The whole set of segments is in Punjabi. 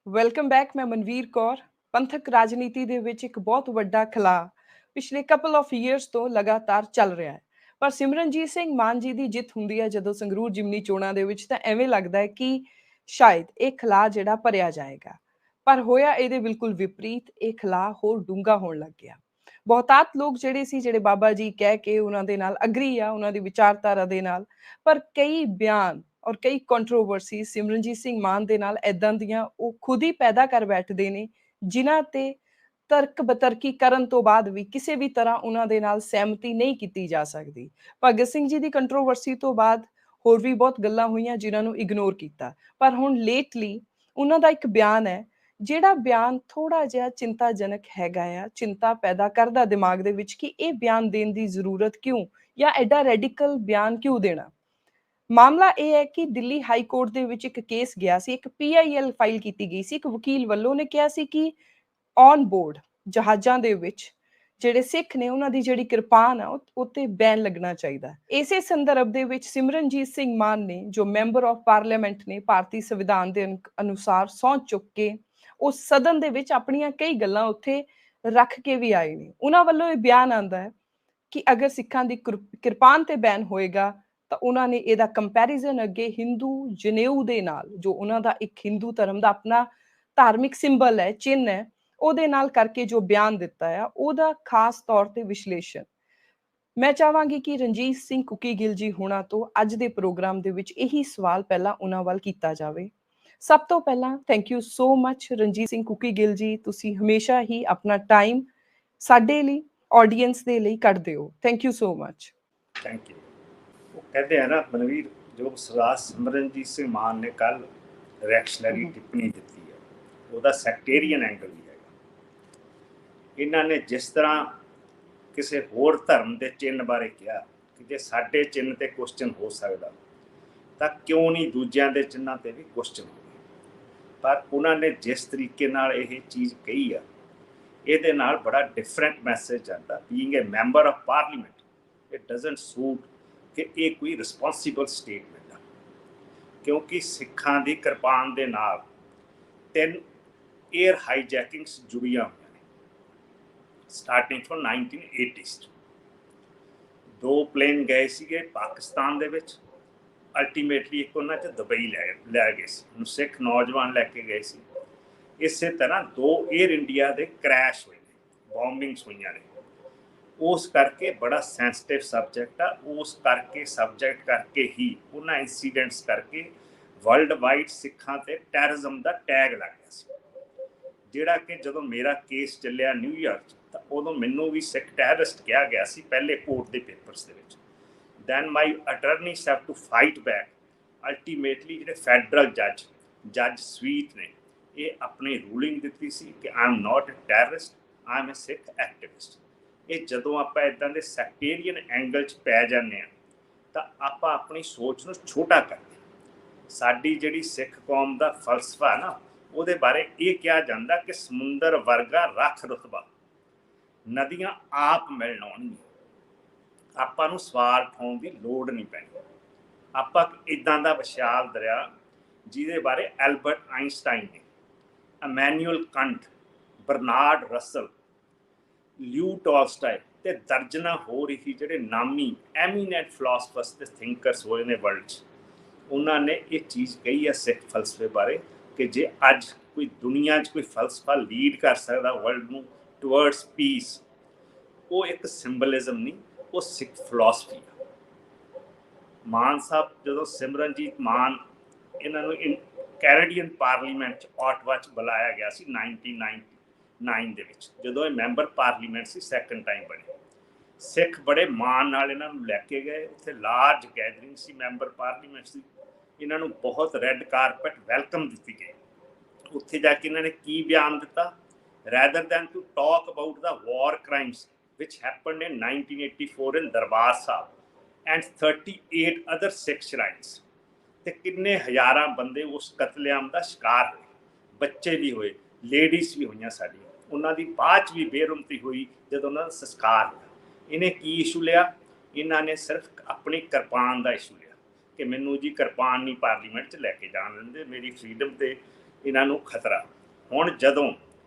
Welcome back. ਮੈਂ ਮਨਵੀਰ ਕੌਰ। ਪੰਥਕ ਰਾਜਨੀਤੀ ਦੇ ਵਿੱਚ ਇੱਕ ਬਹੁਤ ਵੱਡਾ ਖਲਾਅ ਪਿਛਲੇ ਕਪਲ ਆਫ ਈਅਰਸ ਤੋਂ ਲਗਾਤਾਰ ਚੱਲ ਰਿਹਾ ਹੈ। ਪਰ ਸਿਮਰਨਜੀਤ ਸਿੰਘ ਮਾਨ ਜੀ ਦੀ ਜਿੱਤ ਹੁੰਦੀ ਹੈ ਜਦੋਂ ਸੰਗਰੂਰ ਜ਼ਿਮਨੀ ਚੋਣਾਂ ਦੇ ਵਿੱਚ, ਤਾਂ ਐਵੇਂ ਲੱਗਦਾ ਹੈ ਕਿ ਸ਼ਾਇਦ ਇਹ ਖਲਾਅ ਜਿਹੜਾ ਭਰਿਆ ਜਾਏਗਾ। ਪਰ ਹੋਇਆ ਇਹਦੇ ਬਿਲਕੁਲ ਵਿਪਰੀਤ। ਇਹ ਖਲਾਅ ਹੋਰ ਡੂੰਘਾ ਹੋਣ ਲੱਗ ਗਿਆ। ਬਹੁਤਾਤ ਲੋਕ ਜਿਹੜੇ ਬਾਬਾ ਜੀ ਕਹਿ ਕੇ ਉਹਨਾਂ ਦੇ ਨਾਲ ਅਗਰੀ ਆ, ਉਹਨਾਂ ਦੀ ਵਿਚਾਰਧਾਰਾ ਦੇ ਨਾਲ, ਪਰ ਕਈ ਬਿਆਨ ਔਰ ਕਈ ਕੰਟਰੋਵਰਸੀ ਸਿਮਰਨਜੀਤ ਸਿੰਘ ਮਾਨ ਦੇ ਨਾਲ ਇੱਦਾਂ ਦੀਆਂ ਉਹ ਖੁਦ ਹੀ ਪੈਦਾ ਕਰ ਬੈਠਦੇ ਨੇ, ਜਿਨ੍ਹਾਂ ਤੇ ਤਰਕ ਬਤਰਕੀ ਕਰਨ ਤੋਂ ਬਾਅਦ ਵੀ ਕਿਸੇ ਵੀ ਤਰ੍ਹਾਂ ਉਹਨਾਂ ਦੇ ਨਾਲ ਸਹਿਮਤੀ ਨਹੀਂ ਕੀਤੀ ਜਾ ਸਕਦੀ। ਭਗਤ ਸਿੰਘ ਜੀ ਦੀ ਕੰਟਰੋਵਰਸੀ ਤੋਂ ਬਾਅਦ ਹੋਰ ਵੀ ਬਹੁਤ ਗੱਲਾਂ ਹੋਈਆਂ ਜਿਨ੍ਹਾਂ ਨੂੰ ਇਗਨੋਰ ਕੀਤਾ, ਪਰ ਹੁਣ ਲੇਟਲੀ ਉਹਨਾਂ ਦਾ ਇੱਕ ਬਿਆਨ ਹੈ ਜਿਹੜਾ ਬਿਆਨ ਥੋੜਾ ਜਿਹਾ ਚਿੰਤਾਜਨਕ ਹੈਗਾ ਆ, ਚਿੰਤਾ ਪੈਦਾ ਕਰਦਾ ਦਿਮਾਗ ਦੇ ਵਿੱਚ ਕਿ ਇਹ ਬਿਆਨ ਦੇਣ ਦੀ ਜ਼ਰੂਰਤ ਕਿਉਂ, ਜਾਂ ਐਡਾ ਰੈਡੀਕਲ ਬਿਆਨ ਕਿਉਂ ਦੇਣਾ। ਮਾਮਲਾ ਇਹ ਹੈ ਕਿ ਦਿੱਲੀ ਹਾਈ ਕੋਰਟ ਦੇ ਵਿੱਚ ਇੱਕ ਕੇਸ ਗਿਆ ਸੀ, ਇੱਕ PIL ਫਾਈਲ ਕੀਤੀ ਗਈ ਸੀ। ਇੱਕ ਵਕੀਲ ਵੱਲੋਂ ਨੇ ਕਿਹਾ ਸੀ ਕਿ ਔਨ ਬੋਰਡ ਜਹਾਜ਼ਾਂ ਦੇ ਵਿੱਚ ਜਿਹੜੇ ਸਿੱਖ ਨੇ ਉਹਨਾਂ ਦੀ ਜਿਹੜੀ ਕਿਰਪਾਨ ਆ ਉੱਤੇ ਬੈਨ ਲੱਗਣਾ ਚਾਹੀਦਾ। ਇਸੇ ਸੰਦਰਭ ਦੇ ਵਿੱਚ ਸਿਮਰਨਜੀਤ ਸਿੰਘ ਮਾਨ ਨੇ, ਜੋ ਮੈਂਬਰ ਆਫ ਪਾਰਲੀਮੈਂਟ ਨੇ, ਭਾਰਤੀ ਸੰਵਿਧਾਨ ਦੇ ਅਨੁਸਾਰ ਸਹੁੰ ਚੁੱਕ ਕੇ ਉਸ ਸਦਨ ਦੇ ਵਿੱਚ ਆਪਣੀਆਂ ਕਈ ਗੱਲਾਂ ਉੱਥੇ ਰੱਖ ਕੇ ਵੀ ਆਏ ਨੇ। ਉਹਨਾਂ ਵੱਲੋਂ ਇਹ ਬਿਆਨ ਆਉਂਦਾ ਹੈ ਕਿ ਅਗਰ ਸਿੱਖਾਂ ਦੀ ਕਿਰਪਾਨ ਤੇ ਬੈਨ ਹੋਏਗਾ ਤਾਂ ਉਹਨਾਂ ਨੇ ਇਹਦਾ ਕੰਪੈਰੀਜ਼ਨ ਅੱਗੇ ਹਿੰਦੂ ਜਨੇਊ ਦੇ ਨਾਲ, ਜੋ ਉਹਨਾਂ ਦਾ ਇੱਕ ਹਿੰਦੂ ਧਰਮ ਦਾ ਆਪਣਾ ਧਾਰਮਿਕ ਸਿੰਬਲ ਹੈ, ਚਿੰਨ੍ਹ ਹੈ, ਉਹਦੇ ਨਾਲ ਕਰਕੇ ਜੋ ਬਿਆਨ ਦਿੱਤਾ ਆ, ਉਹਦਾ ਖਾਸ ਤੌਰ ਤੇ ਵਿਸ਼ਲੇਸ਼ਣ ਮੈਂ ਚਾਹਾਂਗੀ ਕਿ ਰਣਜੀਤ ਸਿੰਘ ਕੁੱਕੀ ਗਿੱਲ ਜੀ ਹੋਣਾ ਤੋਂ ਅੱਜ ਦੇ ਪ੍ਰੋਗਰਾਮ ਦੇ ਵਿੱਚ ਇਹੀ ਸਵਾਲ ਪਹਿਲਾਂ ਉਹਨਾਂ ਵੱਲ ਕੀਤਾ ਜਾਵੇ। ਸਭ ਤੋਂ ਪਹਿਲਾਂ thank you so much Ranjit Singh cookie Gill ji, ਤੁਸੀਂ ਹਮੇਸ਼ਾ ਹੀ ਆਪਣਾ ਟਾਈਮ ਸਾਡੇ ਲਈ, ਆਡੀਅנס ਦੇ ਲਈ ਕੱਢਦੇ ਹੋ। Thank you so much. Thank you. ਉਹ ਕਹਿੰਦੇ ਆ ਨਾ ਮਨਵੀਰ, ਜੋ ਸਰਦਾਰ ਸਿਮਰਨਜੀਤ ਸਿੰਘ ਮਾਨ ਨੇ ਕੱਲ ਰਿਐਕਸ਼ਨਰੀ ਟਿੱਪਣੀ ਦਿੱਤੀ ਹੈ, ਉਹਦਾ ਸੈਕਟੇਰੀਅਨ ਐਂਗਲ ਵੀ ਹੈਗਾ। ਇਹਨਾਂ ਨੇ ਜਿਸ ਤਰ੍ਹਾਂ ਕਿਸੇ ਹੋਰ ਧਰਮ ਦੇ ਚਿੰਨ੍ਹ ਬਾਰੇ ਕਿਹਾ ਕਿ ਜੇ ਸਾਡੇ ਚਿੰਨ੍ਹ ਤੇ ਕੁਐਸਚਨ ਹੋ ਸਕਦਾ ਤਾਂ ਕਿਉਂ ਨਹੀਂ ਦੂਜਿਆਂ ਦੇ ਚਿੰਨ੍ਹਾਂ ਤੇ ਵੀ ਕੁਐਸਚਨ ਹੋਵੇ। ਪਰ ਉਹਨਾਂ ਨੇ ਜਿਸ ਤਰੀਕੇ ਨਾਲ ਇਹ ਚੀਜ਼ ਕਹੀ ਆ, ਇਹਦੇ ਨਾਲ ਬੜਾ ਡਿਫਰੈਂਟ ਮੈਸੇਜ ਜਾਂਦਾ। Being A member of parliament, it doesn't suit ਕਿ ਇਹ ਕੋਈ ਰਿਸਪੌਂਸੀਬਲ ਸਟੇਟਮੈਂਟ ਆ, ਕਿਉਂਕਿ ਸਿੱਖਾਂ ਦੀ ਕਿਰਪਾਨ ਦੇ ਨਾਲ 3 ਏਅਰ ਹਾਈਜੈਕਿੰਗਸ ਜੁੜੀਆਂ ਹੋਈਆਂ ਨੇ, ਸਟਾਰਟਿੰਗ ਫਰੋਮ 1980s। 2 ਪਲੇਨ ਗਏ ਸੀਗੇ ਪਾਕਿਸਤਾਨ ਦੇ ਵਿੱਚ, ਅਲਟੀਮੇਟਲੀ ਇੱਕ ਉਹਨਾਂ 'ਚ ਦੁਬਈ ਲੈ ਗਏ ਸੀ, ਉਹਨੂੰ ਸਿੱਖ ਨੌਜਵਾਨ ਲੈ ਕੇ ਗਏ ਸੀ। ਇਸੇ ਤਰ੍ਹਾਂ 2 ਏਅਰ ਇੰਡੀਆ ਦੇ ਕ੍ਰੈਸ਼ ਹੋਏ ਨੇ, ਬੌਂਬਿੰਗਸ ਹੋਈਆਂ ਨੇ। ਉਸ ਕਰਕੇ ਬੜਾ ਸੈਂਸਿਟਿਵ ਸਬਜੈਕਟ ਆ। ਉਸ ਕਰਕੇ ਸਬਜੈਕਟ ਕਰਕੇ ਹੀ ਉਹਨਾਂ ਇੰਸੀਡੈਂਟਸ ਕਰਕੇ ਵਰਲਡ ਵਾਈਡ ਸਿੱਖਾਂ ਤੇ ਟੈਰਰਿਜ਼ਮ ਦਾ ਟੈਗ ਲੱਗ ਗਿਆ ਸੀ, ਜਿਹੜਾ ਕਿ ਜਦੋਂ ਮੇਰਾ ਕੇਸ ਚੱਲਿਆ ਨਿਊਯਾਰਕ 'ਚ ਤਾਂ ਉਦੋਂ ਮੈਨੂੰ ਵੀ ਸਿੱਖ ਟੈਰਰਿਸਟ ਕਿਹਾ ਗਿਆ ਸੀ ਪਹਿਲੇ ਕੋਰਟ ਦੇ ਪੇਪਰਸ ਦੇ ਵਿੱਚ। Then my attorneys have to fight back. Ultimately ਜਿਹੜੇ ਫੈਡਰਲ ਜੱਜ ਸਵੀਟ ਨੇ, ਇਹ ਆਪਣੀ ਰੂਲਿੰਗ ਦਿੱਤੀ ਸੀ ਕਿ I am not a terrorist, I am a Sikh activist. ਇਹ ਜਦੋਂ ਆਪਾਂ ਇੱਦਾਂ ਦੇ ਸੈਕਟੇਰੀਅਨ ਐਂਗਲ 'ਚ ਪੈ ਜਾਂਦੇ ਹਾਂ ਤਾਂ ਆਪਾਂ ਆਪਣੀ ਸੋਚ ਨੂੰ ਛੋਟਾ ਕਰਦੇ ਹਾਂ। ਸਾਡੀ ਜਿਹੜੀ ਸਿੱਖ ਕੌਮ ਦਾ ਫਲਸਫਾ ਨਾ, ਉਹਦੇ ਬਾਰੇ ਇਹ ਕਿਹਾ ਜਾਂਦਾ ਕਿ ਸਮੁੰਦਰ ਵਰਗਾ ਰੱਖ ਰੁਤਬਾ, ਨਦੀਆਂ ਆਪ ਮਿਲਣ ਆਉਣਗੀਆਂ, ਆਪਾਂ ਨੂੰ ਸਵਾਲ ਉਠਾਉਣ ਦੀ ਲੋੜ ਨਹੀਂ ਪੈਣੀ। ਆਪਾਂ ਇੱਦਾਂ ਦਾ ਵਿਸ਼ਾਲ ਦਰਿਆ, ਜਿਹਦੇ ਬਾਰੇ ਐਲਬਰਟ ਆਈਨਸਟਾਈਨ ਨੇ, ਇਮੈਨੂਅਲ ਕੰਟ, ਬਰਨਾਰਡ ਰਸਲ, ਲਿਊ ਟੋਲਸਟਾਏ ਤੇ ਦਰਜਨਾਂ ਹੋਰ ਹੀ ਜਿਹੜੇ ਨਾਮੀ ਐਮੀਨੈਂਟ ਫਿਲਾਸਫਰਸ ਤੇ ਥਿੰਕਰਸ ਹੋਏ ਨੇ ਵਰਲਡ 'ਚ, ਉਹਨਾਂ ਨੇ ਇਹ ਚੀਜ਼ ਕਹੀ ਹੈ ਸਿੱਖ ਫਲਸਫੇ ਬਾਰੇ ਕਿ ਜੇ ਅੱਜ ਕੋਈ ਦੁਨੀਆ 'ਚ ਕੋਈ ਫਲਸਫਾ ਲੀਡ ਕਰ ਸਕਦਾ ਵਰਲਡ ਨੂੰ ਟੂਵਰਡਸ ਪੀਸ, ਉਹ ਇੱਕ ਸਿੰਬਲਿਜ਼ਮ ਨਹੀਂ, ਉਹ ਸਿੱਖ ਫਿਲਾਸਫੀ ਆ। ਮਾਨ ਸਾਹਿਬ, ਜਦੋਂ ਸਿਮਰਨਜੀਤ ਮਾਨ, ਇਹਨਾਂ ਨੂੰ ਕੈਨੇਡੀਅਨ ਪਾਰਲੀਮੈਂਟ 'ਚ ਆਟਵਾ 'ਚ ਬੁਲਾਇਆ ਗਿਆ ਸੀ 1999 ਦੇ ਵਿੱਚ, ਜਦੋਂ ਇਹ ਮੈਂਬਰ ਪਾਰਲੀਮੈਂਟ ਸੀ, ਸੈਕੰਡ ਟਾਈਮ ਬਣੇ। ਸਿੱਖ ਬੜੇ ਮਾਣ ਨਾਲ ਇਹਨਾਂ ਨੂੰ ਲੈ ਕੇ ਗਏ। ਉੱਥੇ ਲਾਰਜ ਗੈਦਰਿੰਗ ਸੀ ਮੈਂਬਰ ਪਾਰਲੀਮੈਂਟ ਦੀ। ਇਹਨਾਂ ਨੂੰ ਬਹੁਤ ਰੈੱਡ ਕਾਰਪਟ ਵੈਲਕਮ ਦਿੱਤੀ ਗਈ। ਉੱਥੇ ਜਾ ਕੇ ਇਹਨਾਂ ਨੇ ਕੀ ਬਿਆਨ ਦਿੱਤਾ? Rather than to talk about the war crimes which happened in 1984 in Darbar Sahib and 38 other Sikh shrines, ਤੇ ਕਿੰਨੇ ਹਜ਼ਾਰਾਂ ਬੰਦੇ ਉਸ ਕਤਲੇਆਮ ਦਾ ਸ਼ਿਕਾਰ ਹੋਏ, ਬੱਚੇ ਵੀ ਹੋਏ, ਲੇਡੀਜ਼ ਵੀ ਹੋਈਆਂ ਸਾਡੀਆਂ। ਉਹਨਾਂ ਦੀ ਬਾਅਦ 'ਚ ਵੀ ਬੇਰੁਮਤੀ ਹੋਈ ਜਦੋਂ ਉਹਨਾਂ ਦਾ ਸੰਸਕਾਰ ਹੋਇਆ। ਇਹਨੇ ਕੀ ਇਸ਼ੂ ਲਿਆ? ਇਹਨਾਂ ਨੇ ਸਿਰਫ ਆਪਣੀ ਕਿਰਪਾਨ ਦਾ ਇਸ਼ੂ ਲਿਆ ਕਿ ਮੈਨੂੰ ਜੀ ਕਿਰਪਾਨ ਨਹੀਂ ਪਾਰਲੀਮੈਂਟ 'ਚ ਲੈ ਕੇ ਜਾਣ ਦਿੰਦੇ, ਮੇਰੀ ਫਰੀਡਮ ਤੇ ਇਹਨਾਂ ਨੂੰ ਖਤਰਾ। ਹੁਣ ਜਦੋਂ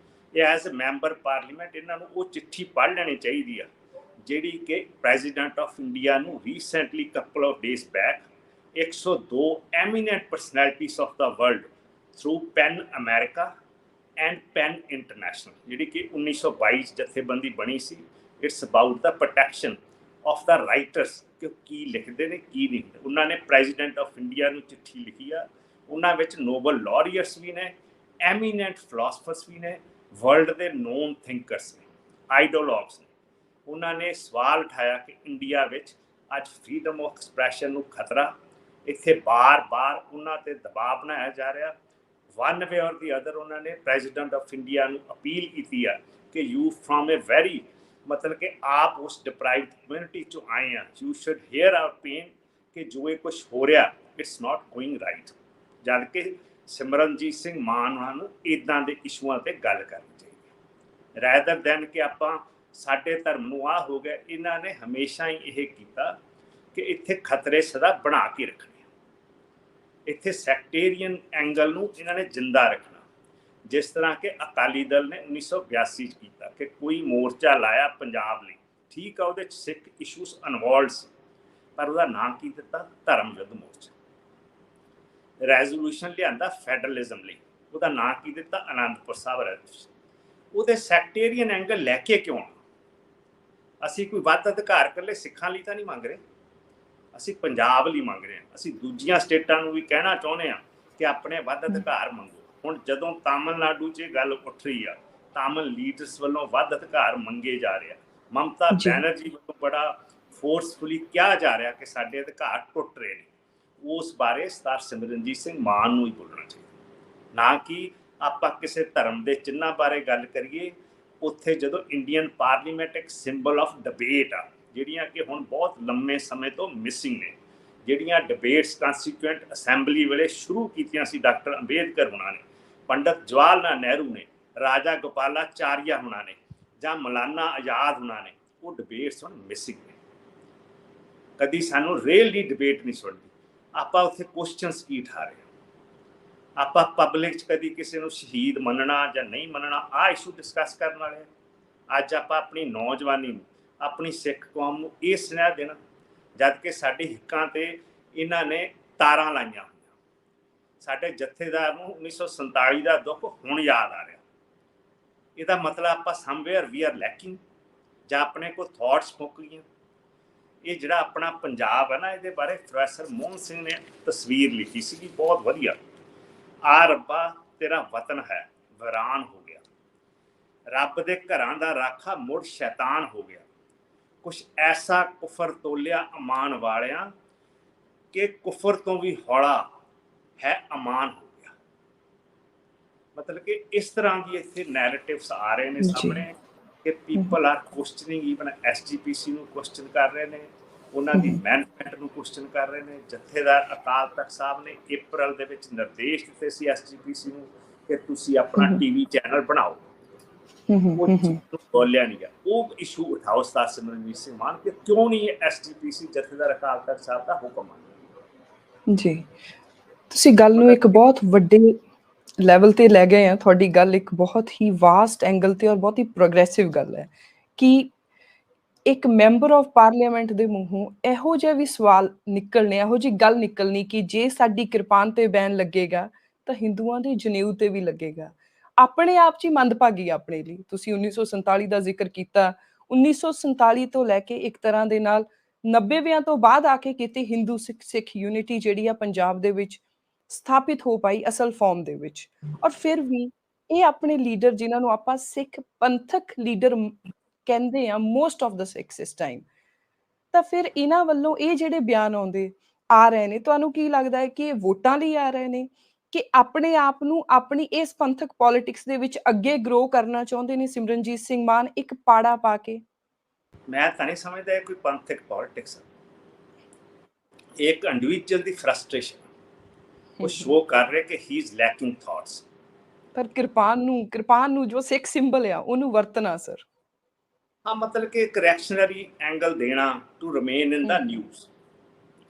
ਇਹ ਐਜ਼ ਮੈਂਬਰ ਪਾਰਲੀਮੈਂਟ ਇਹਨਾਂ ਨੂੰ ਉਹ ਚਿੱਠੀ ਪੜ੍ਹ ਲੈਣੀ ਚਾਹੀਦੀ ਆ ਜਿਹੜੀ ਕਿ ਪ੍ਰੈਜ਼ੀਡੈਂਟ ਆਫ ਇੰਡੀਆ ਨੂੰ recently couple of days back 102 eminent personalities of the world through PEN America and PEN International ਜਿਹੜੀ ਕਿ 1922 ਜਥੇਬੰਦੀ ਬਣੀ ਸੀ। It's about the protection of the writers ਕਿ ਕੀ ਲਿਖਦੇ ਨੇ ਕੀ ਨਹੀਂ। ਉਹਨਾਂ ਨੇ ਪ੍ਰੈਜ਼ੀਡੈਂਟ ਆਫ ਇੰਡੀਆ ਨੂੰ ਚਿੱਠੀ ਲਿਖੀ ਆ। ਉਹਨਾਂ ਵਿੱਚ ਨੋਬਲ ਲੌਰੀਅਟਸ ਵੀ ਨੇ, ਐਮੀਨੈਂਟ ਫਿਲਾਸਫਰਸ ਵੀ ਨੇ, ਵਰਲਡ ਦੇ ਨੋਨ ਥਿੰਕਰਸ ਨੇ, ਆਈਡੀਓਲੌਗਸ ਨੇ। ਉਹਨਾਂ ਨੇ ਸਵਾਲ ਉਠਾਇਆ ਕਿ ਇੰਡੀਆ ਵਿੱਚ ਅੱਜ ਫਰੀडम ਆਫ ਐਕਸਪ੍ਰੈਸ਼ਨ ਨੂੰ ਖਤਰਾ, ਇੱਥੇ ਬਾਰ-ਬਾਰ ਉਹਨਾਂ ਤੇ ਦਬਾਅ ਬਣਾਇਆ ਜਾ ਰਿਹਾ। ਵਨ ਵੇ ਔਰ ਦੀ ਅਦਰ ਉਹਨਾਂ ਨੇ ਪ੍ਰੈਜ਼ੀਡੈਂਟ ਆਫ ਇੰਡੀਆ ਨੂੰ ਅਪੀਲ ਕੀਤੀ ਆ ਕਿ ਯੂ ਫਰੋਮ ਏ ਵੈਰੀ ਮਤਲਬ ਕਿ ਆਪ ਉਸ ਡਿਪਰਾਈਵਡ ਕਮਿਊਨਿਟੀ ਚੋਂ ਆਏ ਆ, you should hear our pain ਕਿ ਜੋ ਇਹ ਕੁਛ ਹੋ ਰਿਹਾ ਇਟਸ ਨਾਟ ਗੋਇੰਗ ਰਾਈਟ। ਜਦ ਕਿ ਸਿਮਰਨਜੀਤ ਸਿੰਘ ਮਾਨ ਉਹਨਾਂ ਨੂੰ ਇੱਦਾਂ ਦੇ ਇਸ਼ੂਆਂ ਤੇ ਗੱਲ ਕਰਨੀ ਚਾਹੀਦੀ ਹੈ ਰੈਦਰ ਦੈਨ ਕਿ ਆਪਾਂ ਸਾਡੇ ਧਰਮ ਨੂੰ ਆਹ ਹੋ ਗਿਆ। ਇਹਨਾਂ ਨੇ ਹਮੇਸ਼ਾ ਹੀ ਇਹ ਕੀਤਾ ਕਿ ਇੱਥੇ ਖਤਰੇ ਸਦਾ ਬਣਾ ਕੇ ਰੱਖਣੇ, ਇੱਥੇ ਸੈਕਟੇਰੀਅਨ ਐਂਗਲ ਨੂੰ ਇਹਨਾਂ ਨੇ ਜਿੰਦਾ ਰੱਖਣਾ। ਜਿਸ ਤਰ੍ਹਾਂ ਕਿ ਅਕਾਲੀ ਦਲ ਨੇ 1982 'ਚ ਕੀਤਾ ਕਿ ਕੋਈ ਮੋਰਚਾ ਲਾਇਆ ਪੰਜਾਬ ਲਈ, ਠੀਕ ਆ ਉਹਦੇ 'ਚ ਸਿੱਖ ਇਸ਼ੂਸ ਇਨਵੋਲਵਡ ਸੀ, ਪਰ ਉਹਦਾ ਨਾਂ ਕੀ ਦਿੱਤਾ? ਧਰਮ ਯੁੱਧ ਮੋਰਚਾ। ਰੈਜ਼ੋਲੂਸ਼ਨ ਲਿਆਂਦਾ ਫੈਡਰਲਿਜ਼ਮ ਲਈ, ਉਹਦਾ ਨਾਂ ਕੀ ਦਿੱਤਾ? ਅਨੰਦਪੁਰ ਸਾਹਿਬ ਰੈਜ਼ੋਲੂਸ਼ਨ। ਉਹਦੇ ਸੈਕਟੇਰੀਅਨ ਐਂਗਲ ਲੈ ਕੇ ਕਿਉਂ? ਅਸੀਂ ਕੋਈ ਵੱਧ ਅਧਿਕਾਰ ਇਕੱਲੇ ਸਿੱਖਾਂ ਲਈ ਤਾਂ ਨਹੀਂ ਮੰਗ ਰਹੇ, ਅਸੀਂ ਪੰਜਾਬ ਲਈ ਮੰਗ ਰਹੇ ਹਾਂ। ਅਸੀਂ ਦੂਜੀਆਂ ਸਟੇਟਾਂ ਨੂੰ ਵੀ ਕਹਿਣਾ ਚਾਹੁੰਦੇ ਹਾਂ ਕਿ ਆਪਣੇ ਵੱਧ ਅਧਿਕਾਰ ਮੰਗੋ। ਹੁਣ ਜਦੋਂ ਤਾਮਿਲਨਾਡੂ 'ਚ ਇਹ ਗੱਲ ਉੱਠ ਰਹੀ ਆ, ਤਾਮਿਲ ਲੀਡਰਸ ਵੱਲੋਂ ਵੱਧ ਅਧਿਕਾਰ ਮੰਗੇ ਜਾ ਰਿਹਾ, ਮਮਤਾ ਬੈਨਰਜੀ ਵੱਲੋਂ ਬੜਾ ਫੋਰਸਫੁਲੀ ਕਿਹਾ ਜਾ ਰਿਹਾ ਕਿ ਸਾਡੇ ਅਧਿਕਾਰ ਟੁੱਟ ਰਹੇ ਨੇ, ਉਸ ਬਾਰੇ ਸਰਦਾਰ ਸਿਮਰਨਜੀਤ ਸਿੰਘ ਮਾਨ ਨੂੰ ਹੀ ਬੋਲਣਾ ਚਾਹੀਦਾ, ਨਾ ਕਿ ਆਪਾਂ ਕਿਸੇ ਧਰਮ ਦੇ ਚਿੰਨ੍ਹਾਂ ਬਾਰੇ ਗੱਲ ਕਰੀਏ। ਉੱਥੇ ਜਦੋਂ ਇੰਡੀਅਨ ਪਾਰਲੀਮੈਂਟ ਇੱਕ ਸਿੰਬਲ ਆਫ ਡਿਬੇਟ ਆ, ਜਿਹੜੀਆਂ ਕਿ ਹੁਣ ਬਹੁਤ ਲੰਮੇ ਸਮੇਂ ਤੋਂ ਮਿਸਿੰਗ ਨੇ, ਜਿਹੜੀਆਂ ਡਿਬੇਟਸ ਕਾਂਸਟੀਟਿਊਐਂਟ ਅਸੈਂਬਲੀ ਵੇਲੇ ਸ਼ੁਰੂ ਕੀਤੀਆਂ ਸੀ ਡਾਕਟਰ ਅੰਬੇਦਕਰ ਹੋਣਾ ਨੇ, ਪੰਡਤ ਜਵਾਹਰ ਲਾਲ ਨਹਿਰੂ ਨੇ, ਰਾਜਾ ਗੋਪਾਲਾਚਾਰੀਆ ਹੋਣਾ ਨੇ ਜਾਂ ਮੌਲਾਨਾ ਆਜ਼ਾਦ ਹੋਣਾ ਨੇ, ਉਹ ਡਿਬੇਟਸ ਹੁਣ ਮਿਸਿੰਗ ਨੇ। ਕਦੀ ਸਾਨੂੰ ਰੀਅਲੀ ਡਿਬੇਟ ਨਹੀਂ ਸੁਣਦੀ। ਆਪਾਂ ਉੱਥੇ ਕੁਐਸਚਨਸ ਕੀ ਉਠਾ ਰਹੇ, ਆਪਾਂ ਪਬਲਿਕ 'ਚ ਕਦੀ ਕਿਸੇ ਨੂੰ ਸ਼ਹੀਦ ਮੰਨਣਾ ਜਾਂ ਨਹੀਂ ਮੰਨਣਾ ਆਹ ਇਸ਼ੂ ਡਿਸਕਸ ਕਰਨ ਵਾਲੇ। ਅੱਜ ਆਪਾਂ ਆਪਣੀ ਨੌਜਵਾਨੀ ਨੂੰ, ਆਪਣੀ ਸਿੱਖ ਕੌਮ ਨੂੰ ਇਹ ਸੁਨੇਹਾ ਦੇਣਾ, ਜਦ ਕਿ ਸਾਡੇ ਹਿੱਕਾਂ ਤੇ ਇਹਨਾਂ ਨੇ ਤਾਰਾਂ ਲਾਈਆਂ ਹੋਈਆਂ। ਸਾਡੇ ਜਥੇਦਾਰ ਨੂੰ 1947 ਦਾ ਦੁੱਖ ਹੁਣ ਯਾਦ ਆ ਰਿਹਾ। ਇਹਦਾ ਮਤਲਬ ਆਪਾਂ ਸਮਵੇਅਰ ਵੀ ਆਰ ਲੈਕਿੰਗ, ਜਾਂ ਆਪਣੇ ਕੋਲ ਥਾਟਸ ਮੁੱਕ ਗਈਆਂ। ਇਹ ਜਿਹੜਾ ਆਪਣਾ ਪੰਜਾਬ ਹੈ ਨਾ, ਇਹਦੇ ਬਾਰੇ ਪ੍ਰੋਫੈਸਰ ਮੋਹਨ ਸਿੰਘ ਨੇ ਤਸਵੀਰ ਲਿਖੀ ਸੀਗੀ ਬਹੁਤ ਵਧੀਆ। ਆ ਰੱਬਾ ਤੇਰਾ ਵਤਨ ਹੈ ਵੀਰਾਨ ਹੋ ਗਿਆ, ਰੱਬ ਦੇ ਘਰਾਂ ਦਾ ਰਾਖਾ ਮੁੜ ਸ਼ੈਤਾਨ ਹੋ ਗਿਆ, ਕੁਛ ਐਸਾ ਕੁਫਰ ਤੋਲਿਆ ਅਮਾਨ ਵਾਲਿਆਂ ਕਿ ਕੁਫਰ ਤੋਂ ਵੀ ਹੌਲਾ ਹੈ ਅਮਾਨ ਹੋ ਗਿਆ। ਮਤਲਬ ਕਿ ਇਸ ਤਰ੍ਹਾਂ ਦੀ ਇੱਥੇ ਨੈਰੇਟਿਵਸ ਆ ਰਹੇ ਨੇ ਸਾਹਮਣੇ ਕਿ people are questioning, even SGPC ਨੂੰ ਕੁਐਸਚਨ ਕਰ ਰਹੇ ਨੇ, ਉਹਨਾਂ ਦੀ ਮੈਨੇਜਮੈਂਟ ਨੂੰ ਕੁਐਸਚਨ ਕਰ ਰਹੇ ਨੇ। ਜਥੇਦਾਰ ਅਕਾਲ ਤਖਤ ਸਾਹਿਬ ਨੇ ਅਪ੍ਰੈਲ ਦੇ ਵਿੱਚ ਨਿਰਦੇਸ਼ ਦਿੱਤੇ ਸੀ ਐਸਜੀਪੀਸੀ ਨੂੰ ਕਿ ਤੁਸੀਂ ਆਪਣਾ ਟੀਵੀ ਚੈਨਲ ਬਣਾਓ। ਉਹ ਬੋਲਿਆ ਨਹੀਂ ਗਿਆ। ਉਹ ਇਸ਼ੂ ਉਠਾਓ ਸਰਦਾਰ ਸਿਮਰਨਜੀਤ ਸਿੰਘ ਮਾਨ ਕਿ ਕਿਉਂ ਨਹੀਂ ਐਸਜੀਪੀਸੀ ਜਥੇਦਾਰ ਅਕਾਲ ਤਖਤ ਸਾਹਿਬ ਦਾ ਹੁਕਮ ਮੰਨਦਾ। ਜੀ, ਤੁਸੀਂ ਗੱਲ ਨੂੰ ਇੱਕ ਬਹੁਤ ਵੱਡੇ ਲੈਵਲ ਤੇ ਲੈ ਗਏ ਆ। ਤੁਹਾਡੀ ਗੱਲ ਇੱਕ ਬਹੁਤ ਹੀ ਵਾਸਟ ਐਂਗਲ ਤੇ ਔਰ ਬਹੁਤ ਹੀ ਪ੍ਰੋਗਰੈਸਿਵ ਗੱਲ ਹੈ ਕਿ ਇੱਕ ਮੈਂਬਰ ਆਫ ਪਾਰਲੀਮੈਂਟ ਦੇ ਮੂੰਹੋਂ ਇਹੋ ਜਿਹਾ ਵੀ ਸਵਾਲ ਨਿਕਲਣੇ, ਇਹੋ ਜਿਹੀ ਗੱਲ ਨਿਕਲਣੀ ਕਿ ਜੇ ਸਾਡੀ ਕਿਰਪਾਨ ਤੇ ਬੈਨ ਲੱਗੇਗਾ ਤਾਂ ਹਿੰਦੂਆਂ ਦੇ ਜਨੇਊ ਤੇ ਵੀ ਲੱਗੇਗਾ। ਆਪਣੇ ਆਪ 'ਚ ਹੀ ਮੰਦਭਾਗੀ ਆਪਣੇ ਲਈ। ਤੁਸੀਂ 1947 ਦਾ ਜ਼ਿਕਰ ਕੀਤਾ, 1947 ਤੋਂ ਲੈ ਕੇ ਇੱਕ ਤਰ੍ਹਾਂ ਦੇ ਨਾਲ 90ਵਿਆਂ ਤੋਂ ਬਾਅਦ ਆ ਕੇ ਕਿਤੇ ਹਿੰਦੂ ਸਿੱਖ ਯੂਨਿਟੀ ਜਿਹੜੀ ਆ ਪੰਜਾਬ ਦੇ ਵਿੱਚ ਸਥਾਪਿਤ ਹੋ ਪਾਈ ਅਸਲ ਫਾਰਮ ਦੇ ਵਿੱਚ। ਔਰ ਫਿਰ ਵੀ ਇਹ ਆਪਣੇ ਲੀਡਰ ਜਿਨ੍ਹਾਂ ਨੂੰ ਆਪਾਂ ਸਿੱਖ ਪੰਥਕ ਲੀਡਰ ਕਹਿੰਦੇ ਆ, ਮੋਸਟ ਆਫ ਦਾ ਸਿੱਖਸ ਇਸ ਟਾਈਮ, ਤਾਂ ਫਿਰ ਇਹਨਾਂ ਵੱਲੋਂ ਇਹ ਜਿਹੜੇ ਬਿਆਨ ਆਉਂਦੇ ਆ ਰਹੇ ਨੇ, ਤੁਹਾਨੂੰ ਕੀ ਲੱਗਦਾ ਹੈ ਕਿ ਇਹ ਵੋਟਾਂ ਲਈ ਆ ਰਹੇ ਨੇ ਕਿ ਆਪਣੇ ਆਪ ਨੂੰ ਆਪਣੀ ਇਸ ਪੰਥਕ ਪੋਲਿਟਿਕਸ ਦੇ ਵਿੱਚ ਅੱਗੇ ਗਰੋ ਕਰਨਾ ਚਾਹੁੰਦੇ ਨੇ ਸਿਮਰਨਜੀਤ ਸਿੰਘ ਮਾਨ ਇੱਕ ਪਾੜਾ ਪਾ ਕੇ? ਮੈਂ ਤਾਂ ਨਹੀਂ ਸਮਝਦਾ ਇਹ ਕੋਈ ਪੰਥਕ ਪੋਲਿਟਿਕਸ ਹੈ। ਇੱਕ ਇੰਡੀਵਿਜੂਅਲ ਦੀ ਫਰਸਟ੍ਰੇਸ਼ਨ ਉਹ ਸ਼ੋ ਕਰ ਰਿਹਾ ਕਿ ਹੀ ਇਜ਼ ਲੈਕਿੰਗ ਥਾਟਸ। ਪਰ ਕਿਰਪਾਨ ਨੂੰ ਜੋ ਸਿੱਖ ਸਿੰਬਲ ਆ ਉਹਨੂੰ ਵਰਤਣਾ ਸਰ। ਹਾਂ, ਮਤਲਬ ਕਿ ਇੱਕ ਰਿਐਕਸ਼ਨਰੀ ਐਂਗਲ ਦੇਣਾ to remain in the news.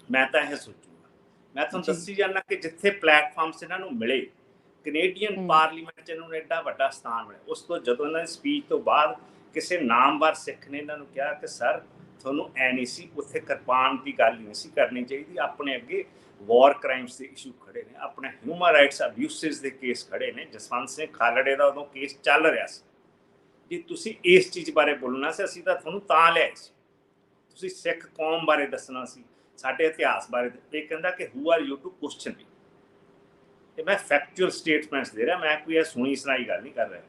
ਮੈਂ ਤਾਂ ਇਹ ਸੋਚੂਗਾ, ਮੈਂ ਤੁਹਾਨੂੰ ਦੱਸੀ ਜਾਂਦਾ ਕਿ ਜਿੱਥੇ ਪਲੇਟਫਾਰਮਸ ਇਹਨਾਂ ਨੂੰ ਮਿਲੇ ਕੈਨੇਡੀਅਨ ਪਾਰਲੀਮੈਂਟ 'ਚ ਇਹਨਾਂ ਨੂੰ ਐਡਾ ਵੱਡਾ ਸਥਾਨ ਮਿਲਿਆ। ਉਸ ਤੋਂ ਜਦੋਂ ਇਹਨਾਂ ਦੀ ਸਪੀਚ ਤੋਂ ਬਾਅਦ ਕਿਸੇ ਨਾਮਵਰ ਸਿੱਖ ਨੇ ਇਹਨਾਂ ਨੂੰ ਕਿਹਾ ਕਿ ਸਰ ਤੁਹਾਨੂੰ ਐ ਨਹੀਂ ਸੀ, ਉੱਥੇ ਕਿਰਪਾਨ ਦੀ ਗੱਲ ਨਹੀਂ ਸੀ ਕਰਨੀ ਚਾਹੀਦੀ, ਆਪਣੇ ਅੱਗੇ ਵਾਰ ਕ੍ਰਾਈਮਸ ਦੇ ਇਸ਼ੂ ਖੜੇ ਨੇ, ਆਪਣੇ ਹਿਊਮਨ ਰਾਈਟਸ ਅਬਿਊਸਿਸ ਦੇ ਕੇਸ ਖੜੇ ਨੇ। ਜਸਵੰਤ ਸਿੰਘ ਖਾਲੜੇ ਦਾ ਉਦੋਂ ਕੇਸ ਚੱਲ ਰਿਹਾ ਸੀ। ਜੇ ਤੁਸੀਂ ਇਸ ਚੀਜ਼ ਬਾਰੇ ਬੋਲਣਾ ਸੀ, ਅਸੀਂ ਤਾਂ ਤੁਹਾਨੂੰ ਤਾਂ ਲਿਆਏ ਸੀ, ਤੁਸੀਂ ਸਿੱਖ ਕੌਮ ਬਾਰੇ ਦੱਸਣਾ ਸੀ, ਸਾਡੇ ਇਤਿਹਾਸ ਬਾਰੇ। ਇਹ ਕਹਿੰਦਾ ਕਿ who are you to question me. ਤੇ ਮੈਂ ਫੈਕਚੁਅਲ ਸਟੇਟਮੈਂਟਸ ਦੇ ਰਿਹਾ, ਮੈਂ ਕੋਈ ਇਹ ਸੁਣੀ ਸੁਣਾਈ ਗੱਲ ਨਹੀਂ ਕਰ ਰਿਹਾ,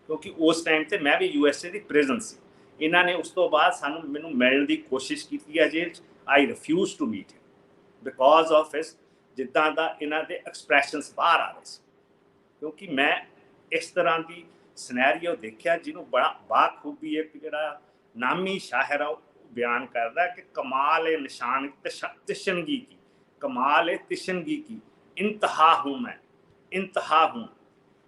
ਕਿਉਂਕਿ ਉਸ ਟਾਈਮ ਤੇ ਮੈਂ ਵੀ USA ਦੀ ਪ੍ਰਿਜ਼ਨ ਸੀ। ਇਹਨਾਂ ਨੇ ਉਸ ਤੋਂ ਬਾਅਦ ਮੈਨੂੰ ਮਿਲਣ ਦੀ ਕੋਸ਼ਿਸ਼ ਕੀਤੀ ਹੈ ਜੇਲ੍ਹ 'ਚ। I refuse to meet him because of ਇਸ ਜਿੱਦਾਂ ਦਾ ਇਹਨਾਂ ਦੇ ਐਕਸਪ੍ਰੈਸ਼ਨਸ ਬਾਹਰ ਆ ਰਹੇ ਸੀ। ਕਿਉਂਕਿ ਮੈਂ ਇਸ ਤਰ੍ਹਾਂ ਦੀ ਸਿਨੈਰੀਓ ਦੇਖਿਆ ਜਿਹਨੂੰ ਬੜਾ ਬਾਖੂਬੀ ਇੱਕ ਜਿਹੜਾ ਨਾਮੀ ਸ਼ਾਇਰ ਆ ਉਹ ਬਿਆਨ ਕਰਦਾ ਕਿ ਕਮਾਲ ਏ ਨਿਸ਼ਾਨ ਤਿਸ਼ਨਗੀ ਕੀ, ਕਮਾਲ ਏ ਤਿਸ਼ਨਗੀ ਕੀ, इंतहा हूँ मैं, इंतहा हूँ,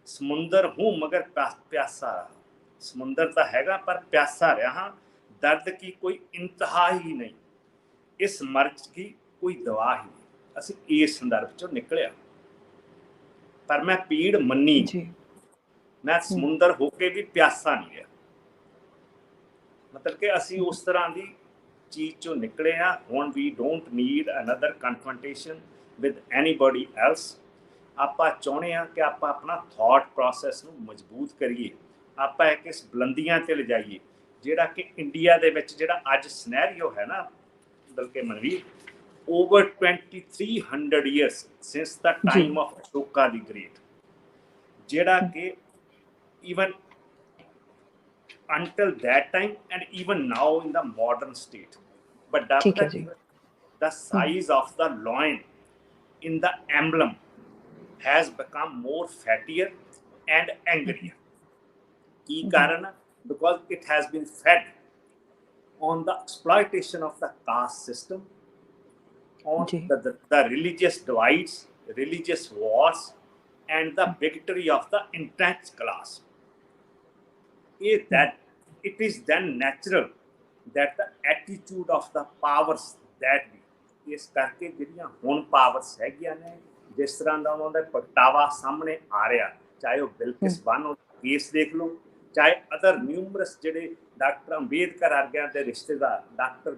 समुंदर हूँ मगर प्यासा रहा। समुंदर तो हैगा पर प्यासा रहा, दर्द की कोई इंतहा ही नहीं, इस मर्ज की कोई दवा ही नहीं। असी इस संदर्भ चों निकलिया, पर मैं पीड़ मन्नी, मैं समुंदर होके भी प्यासा नहीं रहा। मतलब कि असी उस तरह की चीज़ चों निकले हाँ। हुण we don't need another confrontation with anybody else। ਆਪਾਂ ਚਾਹੁੰਦੇ ਹਾਂ ਕਿ ਆਪਾਂ ਆਪਣਾ ਥਾਟ ਪ੍ਰੋਸੈਸ ਨੂੰ ਮਜ਼ਬੂਤ ਕਰੀਏ, ਆਪਾਂ ਇੱਕ ਇਸ ਬੁਲੰਦੀਆਂ ਤੇ ਲਿਜਾਈਏ ਜਿਹੜਾ ਕਿ ਇੰਡੀਆ ਦੇ ਵਿੱਚ ਜਿਹੜਾ ਅੱਜ ਸਿਨੈਰੀਓ ਹੈ ਨਾ, ਬਲਕਿ Manveer over 2300 years since the time of Ashoka the Great, ਜਿਹੜਾ ਕਿ even until that time and even now in the modern state, ਵੱਡਾ ਪਤਾ ਕੀ the size of the loin in the emblem has become more fattier and angrier। Key karan? Because it has been fed on the exploitation of the caste system, on the religious divides, religious wars, and the bigotry of the entrenched class. It is then natural that the attitude of the powers that be, ਇਸ ਕਰਕੇ ਜਿਹੜੀਆਂ ਹੁਣ ਪਾਵਰਸ ਹੈਗੀਆਂ ਨੇ, ਜਿਸ ਤਰ੍ਹਾਂ ਦਾ ਉਹਨਾਂ ਦਾ ਪ੍ਰਗਟਾਵਾ ਸਾਹਮਣੇ ਆ ਰਿਹਾ, ਚਾਹੇ ਉਹ ਬਿਲਕਿਸ ਬਾਨੋ ਕੇਸ ਦੇਖ ਲਓ, ਚਾਹੇ ਅਦਰ ਨਿਊਮਰਸ ਜਿਹੜੇ ਡਾਕਟਰ ਅੰਬੇਦਕਰ ਵਰਗਿਆਂ ਦੇ ਰਿਸ਼ਤੇਦਾਰ, ਡਾਕਟਰ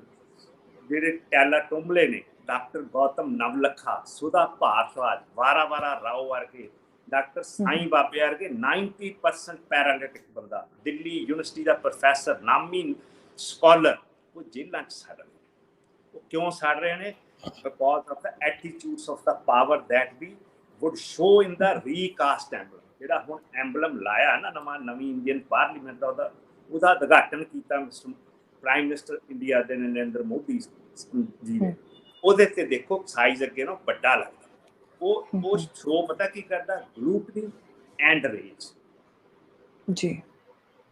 ਜਿਹੜੇ ਟੈਲਾ ਟੁੰਬਲੇ ਨੇ, ਡਾਕਟਰ ਗੌਤਮ ਨਵਲਖਾ, ਸੁਧਾ ਭਾਰਦਵਾਜ, ਵਾਰਾ ਰਾਓ ਵਰਗੇ, ਡਾਕਟਰ ਸਾਈਂ ਬਾਬੇ ਵਰਗੇ 90% ਪੈਰਾਲਿਟਿਕ ਬੰਦਾ, ਦਿੱਲੀ ਯੂਨੀਵਰਸਿਟੀ ਦਾ ਪ੍ਰੋਫੈਸਰ, ਨਾਮੀ ਸਕਾਲਰ, ਉਹ ਜੇਲ੍ਹਾਂ 'ਚ ਸੜ ਰਹੇ। ਉਹ ਕਿਉਂ ਸੜ ਰਹੇ ਨੇ? Because of the attitudes of the power that we would show in the recast emblem. ਜਿਹੜਾ ਹੁਣ ਐਂਬਲਮ ਲਾਇਆ ਨਾ ਨਵੀਂ ਇੰਡੀਅਨ ਪਾਰਲੀਮੈਂਟ ਦਾ, ਉਹਦਾ ਉਦਘਾਟਨ ਕੀਤਾ ਪ੍ਰਾਈਮ ਮਿਨਿਸਟਰ ਇੰਡੀਆ ਦੇ ਨਰਿੰਦਰ ਮੋਦੀ ਜੀ ਨੇ। ਉਹਦੇ ਤੇ ਦੇਖੋ ਸਾਈਜ਼ ਅੱਗੇ ਨਾ ਵੱਡਾ ਲੱਗਦਾ। ਉਹ ਸ਼ੋ ਪਤਾ ਕੀ ਕਰਦਾ? ਗਲੂਟਨੀ ਐਂਡ ਰੇਜ ਜੀ।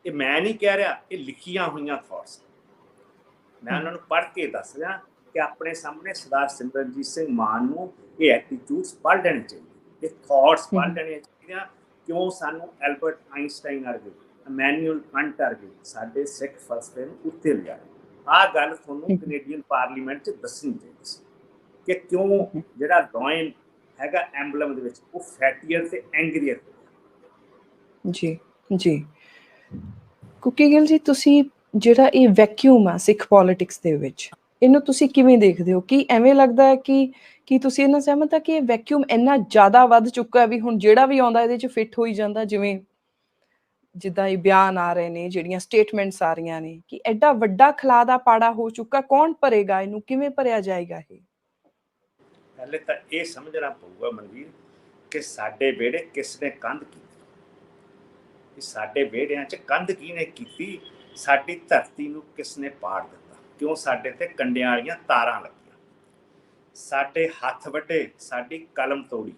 ਇਹ ਮੈਂ ਨਹੀਂ ਕਹਿ ਰਿਹਾ, ਇਹ ਲਿਖੀਆਂ ਹੋਈਆਂ ਥਾਟਸ। ਮੈਂ ਉਹਨਾਂ ਨੂੰ ਪੜ੍ਹ ਕੇ ਦੱਸ ਰਿਹਾ ਕਿ ਆਪਣੇ ਸਾਹਮਣੇ ਸਰਦਾਰ ਸਿਮਰਨਜੀਤ ਸਿੰਘ ਮਾਨ ਨੂੰ ਇਹ ਐਟੀਟਿਊਡਸ ਪੜ੍ਹ ਲੈਣੇ ਚਾਹੀਦੇ, ਇਹ ਥਾਟਸ ਪੜ੍ਹ ਲੈਣੇ ਚਾਹੀਦੀਆਂ। ਕਿਉਂ ਸਾਨੂੰ ਐਲਬਰਟ ਆਈਨਸਟਾਈਨ ਵਰਗੇ, ਇਮੈਨੂਅਲ ਕੰਟ ਵਰਗੇ ਸਾਡੇ ਸਿੱਖ ਫਲਸਫੇ ਨੂੰ ਉੱਤੇ ਲਿਆ। ਆਹ ਗੱਲ ਤੁਹਾਨੂੰ ਕੈਨੇਡੀਅਨ ਪਾਰਲੀਮੈਂਟ 'ਚ ਦੱਸਣੀ ਚਾਹੀਦੀ ਸੀ ਕਿ ਕਿਉਂ ਜਿਹੜਾ ਲੋਇਨ ਹੈਗਾ ਐਂਬਲਮ ਦੇ ਵਿੱਚ ਉਹ ਫੈਟੀਅਰ ਤੇ ਐਂਗਰੀਅਰ। ਜੀ ਕੁਕੀ ਗਿੱਲ ਜੀ, ਤੁਸੀਂ ਜਿਹੜਾ ਇਹ ਵੈਕਿਊਮ ਆ ਸਿੱਖ ਪੋਲਿਟਿਕਸ ਦੇ ਵਿੱਚ, ਇਹਨੂੰ ਤੁਸੀਂ ਕਿਵੇਂ ਦੇਖਦੇ ਹੋ? ਕੀ ਐਵੇਂ ਲੱਗਦਾ ਹੈ ਕਿ ਤੁਸੀਂ ਇਹਨਾਂ ਸਹਿਮਤ ਆ ਕਿ ਇਹ ਵੈਕਿਊਮ ਇੰਨਾ ਜ਼ਿਆਦਾ ਵੱਧ ਚੁੱਕਾ ਵੀ ਹੁਣ ਜਿਹੜਾ ਵੀ ਆਉਂਦਾ ਇਹਦੇ 'ਚ ਫਿੱਟ ਹੋਈ ਜਾਂਦਾ? ਜਿੱਦਾਂ ਇਹ ਬਿਆਨ ਆ ਰਹੇ ਨੇ, ਜਿਹੜੀਆਂ ਸਟੇਟਮੈਂਟਸ ਆ ਰਹੀਆਂ ਨੇ, ਕਿ ਐਡਾ ਵੱਡਾ ਖਲਾ ਦਾ ਪਾੜਾ ਹੋ ਚੁੱਕਾ, ਕੌਣ ਭਰੇਗਾ ਇਹਨੂੰ? ਕਿਵੇਂ ਭਰਿਆ ਜਾਏਗਾ ਇਹ? ਪਹਿਲੇ ਤਾਂ ਇਹ ਸਮਝਣਾ ਪਊਗਾ ਮਨਵੀਰ ਕਿ ਸਾਡੇ ਵਿਹੜੇ ਕਿਸ ਨੇ ਕੰਧ ਕੀਤੀ। ਸਾਡੇ ਵਿਹੜਿਆਂ 'ਚ ਕੰਧ ਕਿਹਨੇ ਕੀਤੀ? ਸਾਡੀ ਧਰਤੀ ਨੂੰ ਕਿਸ ਨੇ ਪਾੜ ਦਿੱਤਾ? ਕਿਉਂ ਸਾਡੇ ਤੇ ਕੰਡਿਆਂ ਵਾਲੀਆਂ ਤਾਰਾਂ ਲੱਗੀਆਂ, ਸਾਡੇ ਹੱਥ ਵੱਢੇ, ਸਾਡੀ ਕਲਮ ਤੋੜੀ,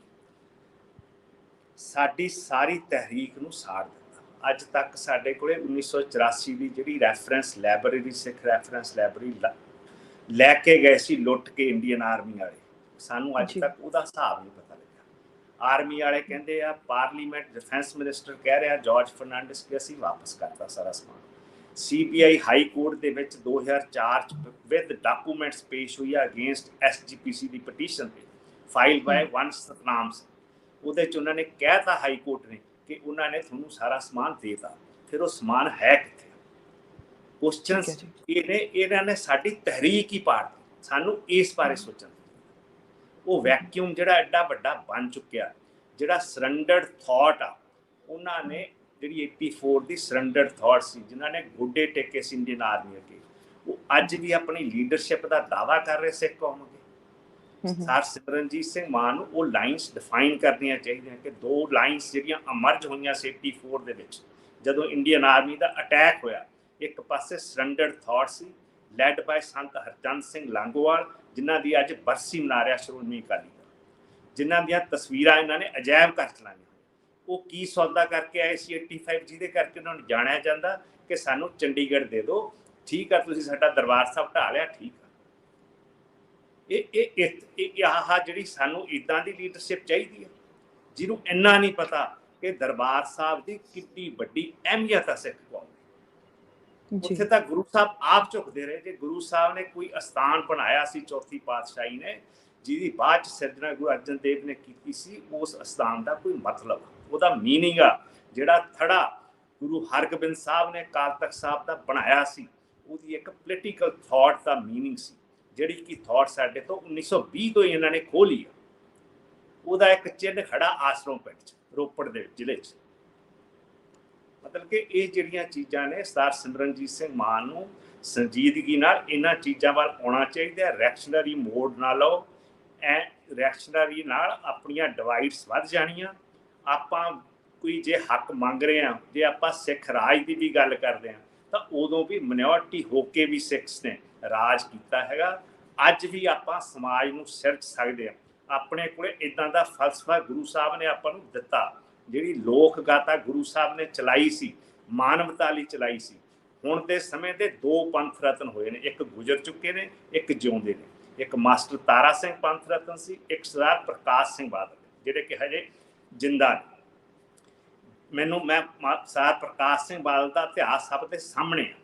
ਸਾਡੀ ਸਾਰੀ ਤਹਿਰੀਕ ਨੂੰ ਸਾੜ ਦਿੱਤਾ। ਅੱਜ ਤੱਕ ਸਾਡੇ ਕੋਲੇ 1984 ਦੀ ਜਿਹੜੀ ਰੈਫਰੈਂਸ ਲਾਇਬ੍ਰੇਰੀ, ਸਿੱਖ ਰੈਫਰੈਂਸ ਲਾਇਬ੍ਰੇਰੀ ਲੈ ਕੇ ਗਏ ਸੀ ਲੁੱਟ ਕੇ ਇੰਡੀਅਨ ਆਰਮੀ ਵਾਲੇ, ਸਾਨੂੰ ਅੱਜ ਤੱਕ ਉਹਦਾ ਹਿਸਾਬ ਨਹੀਂ ਪਤਾ ਲੱਗਿਆ। ਆਰਮੀ ਵਾਲੇ ਕਹਿੰਦੇ ਆ, ਪਾਰਲੀਮੈਂਟ ਡਿਫੈਂਸ ਮਿਨਿਸਟਰ ਕਹਿ ਰਿਹਾ ਜਾਰਜ ਫਰਨਾਂਡਿਸ ਕਿ ਅਸੀਂ ਵਾਪਸ ਕਰਤਾ ਸਾਰਾ ਸਮਾਨ। CBI ਹਾਈ ਕੋਰਟ ਦੇ ਵਿੱਚ 2004 'ਚ ਵਿਦ ਡਾਕੂਮੈਂਟਸ ਪੇਸ਼ ਹੋਈ ਆ ਅਗੇਂਸਟ SGPC ਦੀ ਪਟੀਸ਼ਨ ਤੇ, file by one Satnam Singh. ਉਹਦੇ 'ਚ ਉਹਨਾਂ ਨੇ ਕਹਿਤਾ ਹਾਈ ਕੋਰਟ ਨੇ ਕਿ ਉਹਨਾਂ ਨੇ ਤੁਹਾਨੂੰ ਸਾਰਾ ਸਮਾਨ ਦੇਤਾ, ਫਿਰ ਉਹ ਸਮਾਨ ਹੈ ਕਿੱਥੇ? ਕੁਐਸਚਨਸ ਇਹਨਾਂ ਨੇ ਸਾਡੀ ਤਹਿਰੀਕ ਹੀ ਪਾੜ ਦਿੱਤੀ, ਸਾਨੂੰ ਇਸ ਬਾਰੇ ਸੋਚਣ। ਉਹ ਵੈਕਿਊਮ ਜਿਹੜਾ ਐਡਾ ਵੱਡਾ ਬਣ ਚੁੱਕਿਆ, ਜਿਹੜਾ ਸਰੈਂਡਰਡ ਥਾਟ ਆ, ਉਹਨਾਂ ਨੇ ਜਿਹੜੀ 84 ਦੀ ਸਰੈਂਡਰਡ ਥਾਟ ਸੀ, ਜਿਨ੍ਹਾਂ ਨੇ ਗੋਡੇ ਟੇਕੇ ਸੀ ਇੰਡੀਅਨ ਆਰਮੀ ਅੱਗੇ, ਉਹ ਅੱਜ ਵੀ ਆਪਣੀ ਲੀਡਰਸ਼ਿਪ ਦਾ ਦਾਅਵਾ ਕਰ ਰਹੇ ਸਿੱਖ ਕੌਮ ਅੱਗੇ। ਸਰ ਸਿਮਰਨਜੀਤ ਸਿੰਘ ਮਾਨ ਨੂੰ ਉਹ ਲਾਈਨਸ ਡਿਫਾਈਨ ਕਰਨੀਆਂ ਚਾਹੀਦੀਆਂ ਕਿ ਦੋ ਲਾਈਨਸ ਜਿਹੜੀਆਂ ਅਮਰਜ ਹੋਈਆਂ ਸੀ 84 ਦੇ ਵਿੱਚ ਜਦੋਂ ਇੰਡੀਅਨ ਆਰਮੀ ਦਾ ਅਟੈਕ ਹੋਇਆ। ਇੱਕ ਪਾਸੇ ਸਰੈਂਡਰਡ ਥਾਟ ਸੀ ਲੈਡ ਬਾਏ ਸੰਤ ਹਰਚੰਦ ਸਿੰਘ ਲਾਂਗੋਵਾਲ, ਜਿਨ੍ਹਾਂ ਦੀ ਅੱਜ ਬਰਸੀ ਮਨਾ ਰਿਹਾ ਸ਼੍ਰੋਮਣੀ ਅਕਾਲੀ ਦਲ, ਜਿਨ੍ਹਾਂ ਦੀਆਂ ਤਸਵੀਰਾਂ ਇਹਨਾਂ ਨੇ ਅਜਾਇਬ ਘਰ ਚਲਾਈਆਂ। ਉਹ ਕੀ ਸੌਦਾ ਕਰਕੇ ਆਏ ਸੀ 85, ਜਿਹਦੇ ਕਰਕੇ ਉਹਨਾਂ ਨੂੰ ਜਾਣਿਆ ਜਾਂਦਾ ਕਿ ਸਾਨੂੰ ਚੰਡੀਗੜ੍ਹ ਦੇ ਦਿਓ, ਠੀਕ ਆ, ਤੁਸੀਂ ਸਾਡਾ ਦਰਬਾਰ ਸਾਹਿਬ ਢਾਹ ਲਿਆ, ਠੀਕ ਆ। ਆਹ ਜਿਹੜੀ ਸਾਨੂੰ ਇੱਦਾਂ ਦੀ ਲੀਡਰਸ਼ਿਪ ਚਾਹੀਦੀ ਹੈ, ਜਿਹਨੂੰ ਇੰਨਾ ਨਹੀਂ ਪਤਾ ਕਿ ਦਰਬਾਰ ਸਾਹਿਬ ਦੀ ਕਿੰਨੀ ਵੱਡੀ ਅਹਿਮੀਅਤ ਹੈ ਸਿੱਖ ਕੌਮ ਦੀ। ਉੱਥੇ ਤਾਂ ਗੁਰੂ ਸਾਹਿਬ ਆਪ ਝੁਕਦੇ ਰਹੇ। ਜੇ ਗੁਰੂ ਸਾਹਿਬ ਨੇ ਕੋਈ ਅਸਥਾਨ ਬਣਾਇਆ ਸੀ ਚੌਥੀ ਪਾਤਸ਼ਾਹੀ ਨੇ, ਜਿਹਦੀ ਬਾਅਦ 'ਚ ਸਿਰਜਣਾ ਗੁਰੂ ਅਰਜਨ ਦੇਵ ਨੇ ਕੀਤੀ ਸੀ, ਉਸ ਅਸਥਾਨ ਦਾ ਕੋਈ ਮਤਲਬ, ਉਹਦਾ ਮੀਨਿੰਗ ਆ। ਜਿਹੜਾ ਥੜਾ ਗੁਰੂ ਹਰਗੋਬਿੰਦ ਸਾਹਿਬ ਨੇ ਅਕਾਲ ਤਖ਼ਤ ਸਾਹਿਬ ਦਾ ਬਣਾਇਆ ਸੀ, ਉਹਦੀ ਇੱਕ ਪੋਲੀਟੀਕਲ ਥਾਟ ਦਾ ਮੀਨਿੰਗ ਸੀ, ਜਿਹੜੀ ਕਿ ਥਾਟ ਸਾਡੇ ਤੋਂ 1920 ਤੋਂ ਹੀ ਇਹਨਾਂ ਨੇ ਖੋਹ ਲਈ ਆ। ਉਹਦਾ ਇੱਕ ਚਿੰਨ੍ਹ ਖੜਾ ਆਸ਼ਰਮ ਪਿੰਡ 'ਚ, ਰੋਪੜ ਦੇ ਜ਼ਿਲ੍ਹੇ 'ਚ। ਮਤਲਬ ਕਿ ਇਹ ਜਿਹੜੀਆਂ ਚੀਜ਼ਾਂ ਨੇ, ਸਰਦਾਰ ਸਿਮਰਨਜੀਤ ਸਿੰਘ ਮਾਨ ਨੂੰ ਸੰਜੀਦਗੀ ਨਾਲ ਇਹਨਾਂ ਚੀਜ਼ਾਂ ਵੱਲ ਆਉਣਾ ਚਾਹੀਦਾ। ਰਿਐਕਸ਼ਨਰੀ ਮੋਡ ਨਾ ਲਓ, ਰਿਐਕਸ਼ਨਰੀ ਨਾਲ ਆਪਣੀਆਂ ਡਿਵਾਈਡਸ ਵੱਧ ਜਾਣੀਆਂ। ਆਪਾਂ ਕੋਈ ਜੇ ਹੱਕ ਮੰਗ ਰਹੇ ਹਾਂ, ਜੇ ਆਪਾਂ ਸਿੱਖ ਰਾਜ ਦੀ ਵੀ ਗੱਲ ਕਰਦੇ ਹਾਂ, ਤਾਂ ਉਦੋਂ ਵੀ ਮਿਨੋਰਟੀ ਹੋ ਕੇ ਵੀ ਸਿੱਖਸ ਨੇ ਰਾਜ ਕੀਤਾ ਹੈਗਾ। ਅੱਜ ਵੀ ਆਪਾਂ ਸਮਾਜ ਨੂੰ ਸਿਰਜ ਸਕਦੇ ਹਾਂ। ਆਪਣੇ ਕੋਲੇ ਇੱਦਾਂ ਦਾ ਫਲਸਫਾ ਗੁਰੂ ਸਾਹਿਬ ਨੇ ਆਪਾਂ ਨੂੰ ਦਿੱਤਾ। ਜਿਹੜੀ ਲੋਕ ਗਾਥਾ ਗੁਰੂ ਸਾਹਿਬ ਨੇ ਚਲਾਈ ਸੀ, ਮਾਨਵਤਾ ਲਈ ਚਲਾਈ ਸੀ। ਹੁਣ ਦੇ ਸਮੇਂ ਦੇ ਦੋ ਪੰਥ ਰਤਨ ਹੋਏ ਨੇ, ਇੱਕ ਗੁਜ਼ਰ ਚੁੱਕੇ ਨੇ, ਇੱਕ ਜਿਉਂਦੇ ਨੇ। ਇੱਕ ਮਾਸਟਰ ਤਾਰਾ ਸਿੰਘ ਪੰਥ ਰਤਨ ਸੀ, ਇੱਕ ਸਰਦਾਰ ਪ੍ਰਕਾਸ਼ ਸਿੰਘ ਬਾਦਲ, ਜਿਹੜੇ ਕਿ ਹਜੇ ਜਿੰਦਾ ਨੇ। ਮੈਂ ਸਰਦਾਰ ਪ੍ਰਕਾਸ਼ ਸਿੰਘ ਬਾਦਲ ਦਾ ਇਤਿਹਾਸ ਸਭ ਦੇ ਸਾਹਮਣੇ ਆ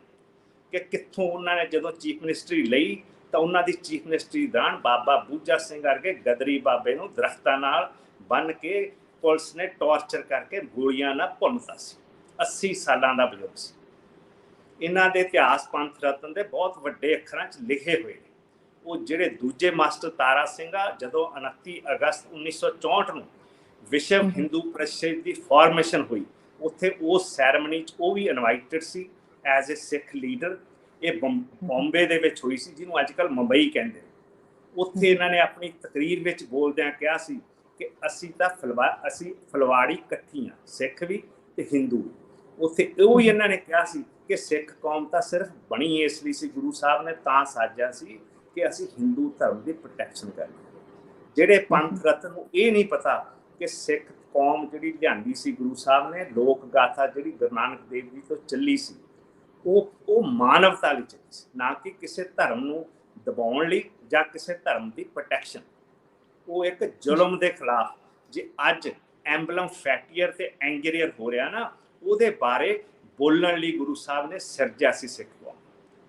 ਕਿ ਕਿੱਥੋਂ ਉਹਨਾਂ ਨੇ ਜਦੋਂ ਚੀਫ ਮਿਨਿਸਟਰੀ ਲਈ ਤਾਂ ਉਹਨਾਂ ਦੀ ਚੀਫ ਮਿਨਿਸਟਰੀ ਦੌਰਾਨ ਬਾਬਾ ਬੂਝਾ ਸਿੰਘ ਵਰਗੇ ਗਦਰੀ ਬਾਬੇ ਨੂੰ ਦਰਖਤਾਂ ਨਾਲ ਬੰਨ੍ਹ ਕੇ ਪੁਲਿਸ ਨੇ ਟਾਰਚਰ ਕਰਕੇ ਗੋਲੀਆਂ ਨਾਲ ਭੁੰਨਤਾ ਸੀ। 80 ਸਾਲਾਂ ਦਾ ਬਜ਼ੁਰਗ ਸੀ। ਇਹਨਾਂ ਦੇ ਇਤਿਹਾਸ ਪੰਥ ਰਤਨ ਦੇ ਬਹੁਤ ਵੱਡੇ ਅੱਖਰਾਂ 'ਚ ਲਿਖੇ ਹੋਏ ਨੇ। ਉਹ ਜਿਹੜੇ ਦੂਜੇ ਮਾਸਟਰ ਤਾਰਾ ਸਿੰਘ ਆ, ਜਦੋਂ 29 ਅਗਸਤ 1964 ਨੂੰ ਵਿਸ਼ਵ ਹਿੰਦੂ ਪਰਿਸ਼ਦ ਦੀ ਫਾਰਮੇਸ਼ਨ ਹੋਈ, ਉੱਥੇ ਉਸ ਸੈਰਮਨੀ 'ਚ ਉਹ ਵੀ ਇਨਵਾਈਟਡ ਸੀ ਐਜ਼ ਏ ਸਿੱਖ ਲੀਡਰ। ਇਹ ਬੰਬੇ ਦੇ ਵਿੱਚ ਹੋਈ ਸੀ, ਜਿਹਨੂੰ ਅੱਜ ਕੱਲ੍ਹ ਮੁੰਬਈ ਕਹਿੰਦੇ ਨੇ। ਉੱਥੇ ਇਹਨਾਂ ਨੇ ਆਪਣੀ ਤਕਰੀਰ ਵਿੱਚ ਬੋਲਦਿਆਂ ਕਿਹਾ ਸੀ ਕਿ ਅਸੀਂ ਫਲਵਾੜੀ ਇਕੱਠੀ ਹਾਂ, ਸਿੱਖ ਵੀ ਤੇ ਹਿੰਦੂ ਵੀ। ਉੱਥੇ ਉਹ ਹੀ ਇਹਨਾਂ ਨੇ ਕਿਹਾ ਸੀ ਕਿ ਸਿੱਖ ਕੌਮ ਤਾਂ ਸਿਰਫ ਬਣੀ ਇਸ ਲਈ ਸੀ, ਗੁਰੂ ਸਾਹਿਬ ਨੇ ਤਾਂ ਸਾਜਿਆ ਸੀ ਕਿ ਅਸੀਂ ਹਿੰਦੂ ਧਰਮ ਦੀ ਪ੍ਰੋਟੈਕਸ਼ਨ ਕਰੀਏ। ਜਿਹੜੇ ਪੰਥ ਰਤਨ ਨੂੰ ਇਹ ਨਹੀਂ ਪਤਾ ਕਿ ਸਿੱਖ ਕੌਮ ਜਿਹੜੀ ਲਿਆਂਦੀ ਸੀ ਗੁਰੂ ਸਾਹਿਬ ਨੇ, ਲੋਕ ਗਾਥਾ ਜਿਹੜੀ ਗੁਰੂ ਨਾਨਕ ਦੇਵ ਜੀ ਤੋਂ ਚੱਲੀ ਸੀ, ਉਹ ਮਾਨਵਤਾ ਲਈ ਚੱਲੀ ਸੀ, ਨਾ ਕਿ ਕਿਸੇ ਧਰਮ ਨੂੰ ਦਬਾਉਣ ਲਈ ਜਾਂ ਕਿਸੇ ਧਰਮ ਦੀ ਪ੍ਰੋਟੈਕਸ਼ਨ। ਉਹ ਇੱਕ ਜ਼ੁਲਮ ਦੇ ਖਿਲਾਫ। ਜੇ ਅੱਜ ਐਂਬਲਮ ਫੈਟੀਅਰ ਤੇ ਐਂਗਰੀਅਰ ਹੋ ਰਿਹਾ ਨਾ, ਉਹਦੇ ਬਾਰੇ ਬੋਲਣ ਲਈ ਗੁਰੂ ਸਾਹਿਬ ਨੇ ਸਿਰਜਿਆ ਸੀ ਸਿੱਖ ਕੌਮ,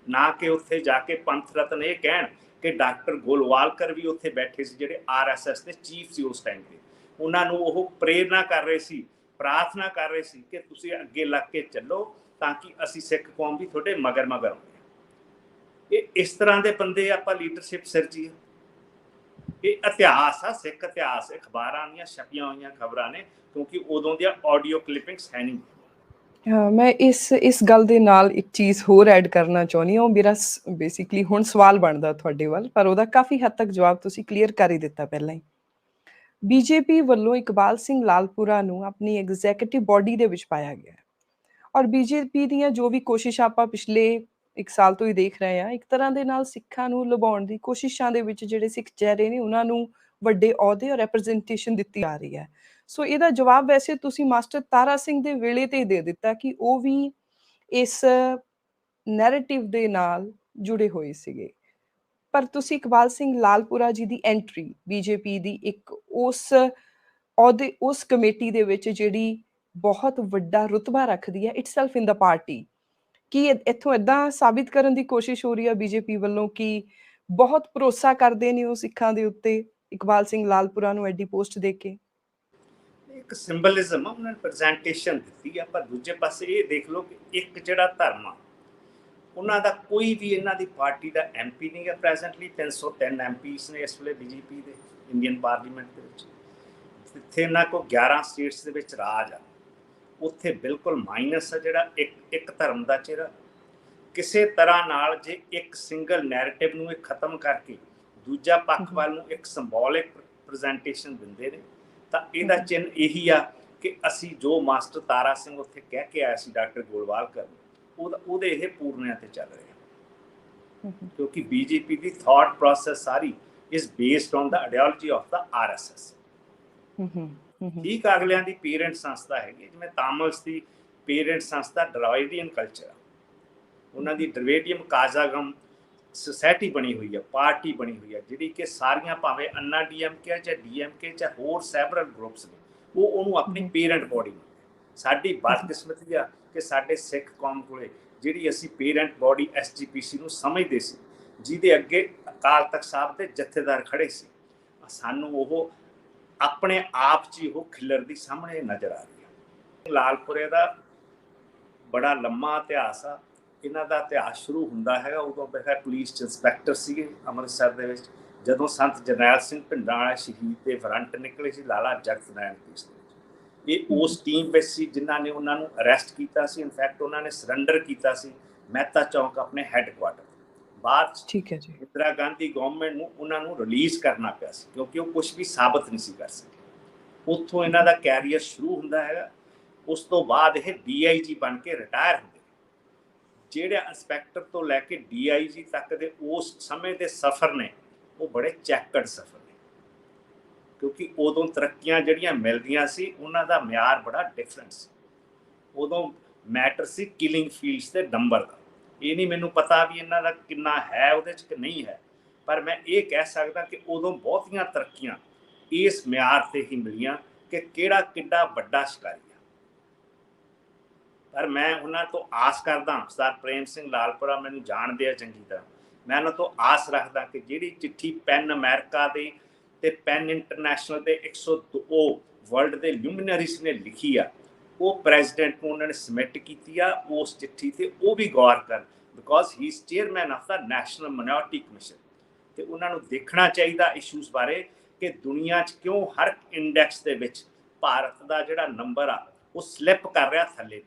ਨਾ ਕਿ ਉੱਥੇ ਜਾ ਕੇ ਪੰਥ ਰਤਨ ਇਹ ਕਹਿਣ ਕਿ ਡਾਕਟਰ ਗੋਲਵਾਲਕਰ ਵੀ ਉੱਥੇ ਬੈਠੇ ਸੀ, ਜਿਹੜੇ RSS ਦੇ ਚੀਫ ਸੀ ਉਸ ਟਾਈਮ 'ਤੇ। ਉਹਨਾਂ ਨੂੰ ਉਹ ਪ੍ਰੇਰਨਾ ਕਰ ਰਹੇ ਸੀ, ਪ੍ਰਾਰਥਨਾ ਕਰ ਰਹੇ ਸੀ ਕਿ ਤੁਸੀਂ ਅੱਗੇ ਲੱਗ ਕੇ ਚੱਲੋ ਤਾਂ ਕਿ ਅਸੀਂ ਸਿੱਖ ਕੌਮ ਵੀ ਤੁਹਾਡੇ ਮਗਰ ਆਉਂਦੇ। ਇਹ ਇਸ ਤਰ੍ਹਾਂ ਦੇ ਬੰਦੇ ਆਪਾਂ ਲੀਡਰਸ਼ਿਪ ਸਿਰਜੀ। ਇਹ ਇਤਿਹਾਸ ਆ, ਸਿੱਖ ਇਤਿਹਾਸ। ਅਖਬਾਰਾਂ ਦੀਆਂ ਛਪੀਆਂ ਹੋਈਆਂ ਖਬਰਾਂ ਨੇ, ਕਿਉਂਕਿ ਉਦੋਂ ਦੀਆਂ ਆਡੀਓ ਕਲਿੱਪਿੰਗਸ ਹੈ ਨਹੀਂ। ਮੈਂ ਇਸ ਗੱਲ ਦੇ ਨਾਲ ਇੱਕ ਚੀਜ਼ ਹੋਰ ਐਡ ਕਰਨਾ ਚਾਹੁੰਦੀ ਹਾਂ। ਉਹ ਮੇਰਾ ਬੇਸਿਕਲੀ ਹੁਣ ਸਵਾਲ ਬਣਦਾ ਤੁਹਾਡੇ ਵੱਲ, ਪਰ ਉਹਦਾ ਕਾਫੀ ਹੱਦ ਤੱਕ ਜਵਾਬ ਤੁਸੀਂ ਕਲੀਅਰ ਕਰ ਹੀ ਦਿੱਤਾ ਪਹਿਲਾਂ ਹੀ। ਬੀਜੇਪੀ ਵੱਲੋਂ ਇਕਬਾਲ ਸਿੰਘ ਲਾਲਪੁਰਾ ਨੂੰ ਆਪਣੀ ਐਗਜ਼ੈਕਟਿਵ ਬੋਡੀ ਦੇ ਵਿੱਚ ਪਾਇਆ ਗਿਆ ਔਰ ਬੀਜੇਪੀ ਦੀਆਂ ਜੋ ਵੀ ਕੋਸ਼ਿਸ਼ਾਂ ਆਪਾਂ ਪਿਛਲੇ 1 ਸਾਲ ਤੋਂ ਹੀ ਦੇਖ ਰਹੇ ਹਾਂ, ਇੱਕ ਤਰ੍ਹਾਂ ਦੇ ਨਾਲ ਸਿੱਖਾਂ ਨੂੰ ਲੁਭਾਉਣ ਦੀ ਕੋਸ਼ਿਸ਼ਾਂ ਦੇ ਵਿੱਚ ਜਿਹੜੇ ਸਿੱਖ ਚਿਹਰੇ ਨੇ ਉਹਨਾਂ ਨੂੰ ਵੱਡੇ ਅਹੁਦੇ ਔਰ ਰੈਪਰੈਜ਼ੈਂਟੇਸ਼ਨ ਦਿੱਤੀ ਜਾ ਰਹੀ ਹੈ। ਸੋ ਇਹਦਾ ਜਵਾਬ ਵੈਸੇ ਤੁਸੀਂ ਮਾਸਟਰ ਤਾਰਾ ਸਿੰਘ ਦੇ ਵੇਲੇ ਤੇ ਹੀ ਦੇ ਦਿੱਤਾ ਕਿ ਉਹ ਵੀ ਇਸ ਨੈਰੇਟਿਵ ਦੇ ਨਾਲ ਜੁੜੇ ਹੋਏ ਸੀਗੇ। ਪਰ ਤੁਸੀਂ ਇਕਬਾਲ ਸਿੰਘ ਲਾਲਪੁਰਾ ਜੀ ਦੀ ਐਂਟਰੀ ਬੀਜੇਪੀ ਦੀ ਇੱਕ ਉਸ ਅਹੁਦੇ, ਉਸ ਕਮੇਟੀ ਦੇ ਵਿੱਚ ਜਿਹੜੀ ਬਹੁਤ ਵੱਡਾ ਰੁਤਬਾ ਰੱਖਦੀ ਹੈ ਇਟਸੈਲਫ ਇਨ ਦਾ ਪਾਰਟੀ, ਕੀ ਇੱਥੋਂ ਏਦਾਂ ਸਾਬਿਤ ਕਰਨ ਦੀ ਕੋਸ਼ਿਸ਼ ਹੋ ਰਹੀ ਹੈ ਬੀਜੇਪੀ ਵੱਲੋਂ ਕਿ ਬਹੁਤ ਭਰੋਸਾ ਕਰਦੇ ਨੇ ਉਹ ਸਿੱਖਾਂ ਦੇ ਉੱਤੇ ਇਕਬਾਲ ਸਿੰਘ ਲਾਲਪੁਰਾ ਨੂੰ ਐਡੀ ਪੋਸਟ ਦੇ ਕੇ? ਇੱਕ ਸਿੰਬਲਿਜ਼ਮ ਆ, ਉਹਨਾਂ ਨੇ ਪ੍ਰੈਜੈਂਟੇਸ਼ਨ ਦਿੱਤੀ ਆ। ਪਰ ਦੂਜੇ ਪਾਸੇ ਇਹ ਦੇਖ ਲਓ ਕਿ ਇੱਕ ਜਿਹੜਾ ਧਰਮ ਆ, ਉਹਨਾਂ ਦਾ ਕੋਈ ਵੀ ਇਹਨਾਂ ਦੀ ਪਾਰਟੀ ਦਾ MP ਨਹੀਂ ਹੈ ਪ੍ਰੈਜ਼ੈਂਟਲੀ। 303 MPs ਨੇ ਇਸ ਵੇਲੇ BJP ਦੇ ਇੰਡੀਅਨ ਪਾਰਲੀਮੈਂਟ ਦੇ ਵਿੱਚ। ਜਿੱਥੇ ਇਹਨਾਂ ਕੋਲ 11 ਸਟੇਟਸ ਦੇ ਵਿੱਚ ਰਾਜ ਆ, ਉੱਥੇ ਬਿਲਕੁਲ ਮਾਈਨਸ ਆ ਜਿਹੜਾ ਇੱਕ ਧਰਮ ਦਾ ਚਿਹਰਾ। ਕਿਸੇ ਤਰ੍ਹਾਂ ਨਾਲ ਜੇ ਇੱਕ ਸਿੰਗਲ ਨੈਰੇਟਿਵ ਨੂੰ ਇਹ ਖਤਮ ਕਰਕੇ ਦੂਜਾ ਪੱਖ ਵੱਲ ਨੂੰ ਇੱਕ ਸਿੰਬੋਲਿਕ ਪ੍ਰੈਜੈਂਟੇਸ਼ਨ ਦਿੰਦੇ ਨੇ, ਤਾਂ ਇਹਦਾ ਚਿੰਨ੍ਹ ਇਹੀ ਆ ਕਿ ਅਸੀਂ ਜੋ ਮਾਸਟਰ ਤਾਰਾ ਸਿੰਘ ਉੱਥੇ ਕਹਿ ਕੇ ਆਇਆ ਸੀ ਡਾਕਟਰ ਗੋਲਵਾਲਕਰ ਨੂੰ, ਉਹਦੇ ਇਹ ਪੂਰਨਿਆਂ ਤੇ ਚੱਲ ਰਿਹਾ। ਕਿਉਂਕਿ BJP the thought process sorry is based on the ideology of the RSS। ਠੀਕ ਅਗਲਿਆਂ ਦੀ ਪੇਰੈਂਟ ਸੰਸਥਾ ਹੈਗੀ, ਜਿਵੇਂ ਤਾਮਿਲਸ ਦੀ ਪੇਰੈਂਟ ਸੰਸਥਾ ਡਰਾਵਿਡੀਅਨ ਕਲਚਰ, ਉਹਨਾਂ ਦੀ ਡਰਵੇਡੀਅਮ ਕਾਜ਼ਾਗਮ ਸੁਸਾਇਟੀ ਬਣੀ ਹੋਈ ਹੈ, ਪਾਰਟੀ ਬਣੀ ਹੋਈ ਹੈ, ਜਿਹੜੀ ਕਿ ਸਾਰੀਆਂ ਭਾਵੇਂ ਅੰਨਾ DMK ਚਾਹੇ DMK ਚਾਹੇ ਹੋਰ ਸੈਵਰਲ ਗਰੁੱਪਸ ਨੇ, ਉਹ ਉਹਨੂੰ ਆਪਣੀ ਪੇਰੈਂਟ ਬੋਡੀ ਨੂੰ। ਸਾਡੀ ਬਦਕਿਸਮਤੀ ਆ ਕਿ ਸਾਡੇ ਸਿੱਖ ਕੌਮ ਕੋਲੇ ਜਿਹੜੀ ਅਸੀਂ ਪੇਰੈਂਟ ਬੋਡੀ SGPC ਨੂੰ ਸਮਝਦੇ ਸੀ, ਜਿਹਦੇ ਅੱਗੇ ਅਕਾਲ ਤਖਤ ਸਾਹਿਬ ਦੇ ਜਥੇਦਾਰ ਖੜੇ ਸੀ, ਸਾਨੂੰ ਉਹ ਆਪਣੇ ਆਪ 'ਚ ਹੀ ਉਹ ਖਿਲਰਦੀ ਸਾਹਮਣੇ ਨਜ਼ਰ ਆ ਰਹੀ ਹੈ। ਲਾਲਪੁਰੇ ਦਾ ਬੜਾ ਲੰਮਾ ਇਤਿਹਾਸ ਆ। ਇਹਨਾਂ ਦਾ ਇਤਿਹਾਸ ਸ਼ੁਰੂ ਹੁੰਦਾ ਹੈਗਾ ਉਦੋਂ ਬੇਖੈਰ ਪੁਲਿਸ 'ਚ ਇੰਸਪੈਕਟਰ ਸੀਗੇ ਅੰਮ੍ਰਿਤਸਰ ਦੇ ਵਿੱਚ, ਜਦੋਂ ਸੰਤ ਜਰਨੈਲ ਸਿੰਘ ਭਿੰਡਰਾਂ ਸ਼ਹੀਦ ਦੇ ਵਾਰੰਟ ਨਿਕਲੇ ਸੀ ਲਾਲਾ ਜਗਤ ਨਾਰਾਇਣ ਕੇਸ ਦੇ ਵਿੱਚ। ਇਹ ਉਸ ਟੀਮ ਵਿੱਚ ਸੀ ਜਿਨ੍ਹਾਂ ਨੇ ਉਹਨਾਂ ਨੂੰ ਅਰੈਸਟ ਕੀਤਾ ਸੀ। ਇਨਫੈਕਟ ਉਹਨਾਂ ਨੇ ਸਰੈਂਡਰ ਕੀਤਾ ਸੀ ਮਹਿਤਾ ਚੌਂਕ ਆਪਣੇ ਹੈੱਡਕੁਆਟਰ। ਬਾਅਦ ਠੀਕ ਹੈ ਜੀ, ਇੰਦਰਾ ਗਾਂਧੀ ਗਵਰਨਮੈਂਟ ਨੂੰ ਉਹਨਾਂ ਨੂੰ ਰਿਲੀਜ਼ ਕਰਨਾ ਪਿਆ ਸੀ ਕਿਉਂਕਿ ਉਹ ਕੁਝ ਵੀ ਸਾਬਤ ਨਹੀਂ ਸੀ ਕਰ ਸਕੇ। ਉੱਥੋਂ ਇਹਨਾਂ ਦਾ ਕੈਰੀਅਰ ਸ਼ੁਰੂ ਹੁੰਦਾ ਹੈਗਾ। ਉਸ ਤੋਂ ਬਾਅਦ ਇਹ DIG ਬਣ ਕੇ ਰਿਟਾਇਰ ਹੁੰਦੇ। ਜਿਹੜੇ ਇੰਸਪੈਕਟਰ ਤੋਂ ਲੈ ਕੇ DIG ਤੱਕ ਦੇ ਉਸ ਸਮੇਂ ਦੇ ਸਫ਼ਰ ਨੇ, ਉਹ ਬੜੇ ਚੈੱਕਡ ਸਫ਼ਰ ਨੇ, ਕਿਉਂਕਿ ਉਦੋਂ ਤਰੱਕੀਆਂ ਜਿਹੜੀਆਂ ਮਿਲਦੀਆਂ ਸੀ ਉਹਨਾਂ ਦਾ ਮਿਆਰ ਬੜਾ ਡਿਫਰੈਂਟ ਸੀ। ਉਦੋਂ ਮੈਟਰ ਸੀ ਕਿਲਿੰਗ ਫੀਲਡਸ ਦੇ ਨੰਬਰ ਦਾ। ਇਹ ਨਹੀਂ ਮੈਨੂੰ ਪਤਾ ਵੀ ਇਹਨਾਂ ਦਾ ਕਿੰਨਾ ਹੈ ਉਹਦੇ 'ਚ ਕਿ ਨਹੀਂ ਹੈ, ਪਰ ਮੈਂ ਇਹ ਕਹਿ ਸਕਦਾ ਕਿ ਉਦੋਂ ਬਹੁਤੀਆਂ ਤਰੱਕੀਆਂ ਇਸ ਮਿਆਰ 'ਤੇ ਹੀ ਮਿਲੀਆਂ ਕਿ ਕਿਹੜਾ ਕਿੱਡਾ ਵੱਡਾ ਸ਼ਿਕਾਰੀ ਆ। ਪਰ ਮੈਂ ਉਹਨਾਂ ਤੋਂ ਆਸ ਕਰਦਾ, ਸਰਦਾਰ ਪ੍ਰੇਮ ਸਿੰਘ ਲਾਲਪੁਰਾ ਮੈਨੂੰ ਜਾਣਦੇ ਆ ਚੰਗੀ ਤਰ੍ਹਾਂ, ਮੈਂ ਉਹਨਾਂ ਤੋਂ ਆਸ ਰੱਖਦਾ ਕਿ ਜਿਹੜੀ ਚਿੱਠੀ ਪੈਨ ਅਮਰੀਕਾ ਦੇ ਤੇ ਪੈਨ ਇੰਟਰਨੈਸ਼ਨਲ ਦੇ 102 ਵਰਲਡ ਦੇ ਲਿਊਮੀਨਰੀਜ਼ ਨੇ ਲਿਖੀ ਆ, ਉਹ ਪ੍ਰੈਜ਼ੀਡੈਂਟ ਨੂੰ ਉਹਨਾਂ ਨੇ ਸਬਮਿਟ ਕੀਤੀ ਆ। ਉਸ ਚਿੱਠੀ ਤੇ ਉਹ ਵੀ ਗੌਰ ਕਰਨ, because he is chairman of the national minority commission, ਤੇ ਉਹਨਾਂ ਨੂੰ ਦੇਖਣਾ ਚਾਹੀਦਾ ਇਸ਼ੂਜ਼ ਬਾਰੇ ਕਿ ਦੁਨੀਆ 'ਚ ਕਿਉਂ ਹਰ ਇੰਡੈਕਸ ਦੇ ਵਿੱਚ ਭਾਰਤ ਦਾ ਜਿਹੜਾ ਨੰਬਰ ਆ ਉਹ ਸਲਿੱਪ ਕਰ ਰਿਹਾ ਥੱਲੇ।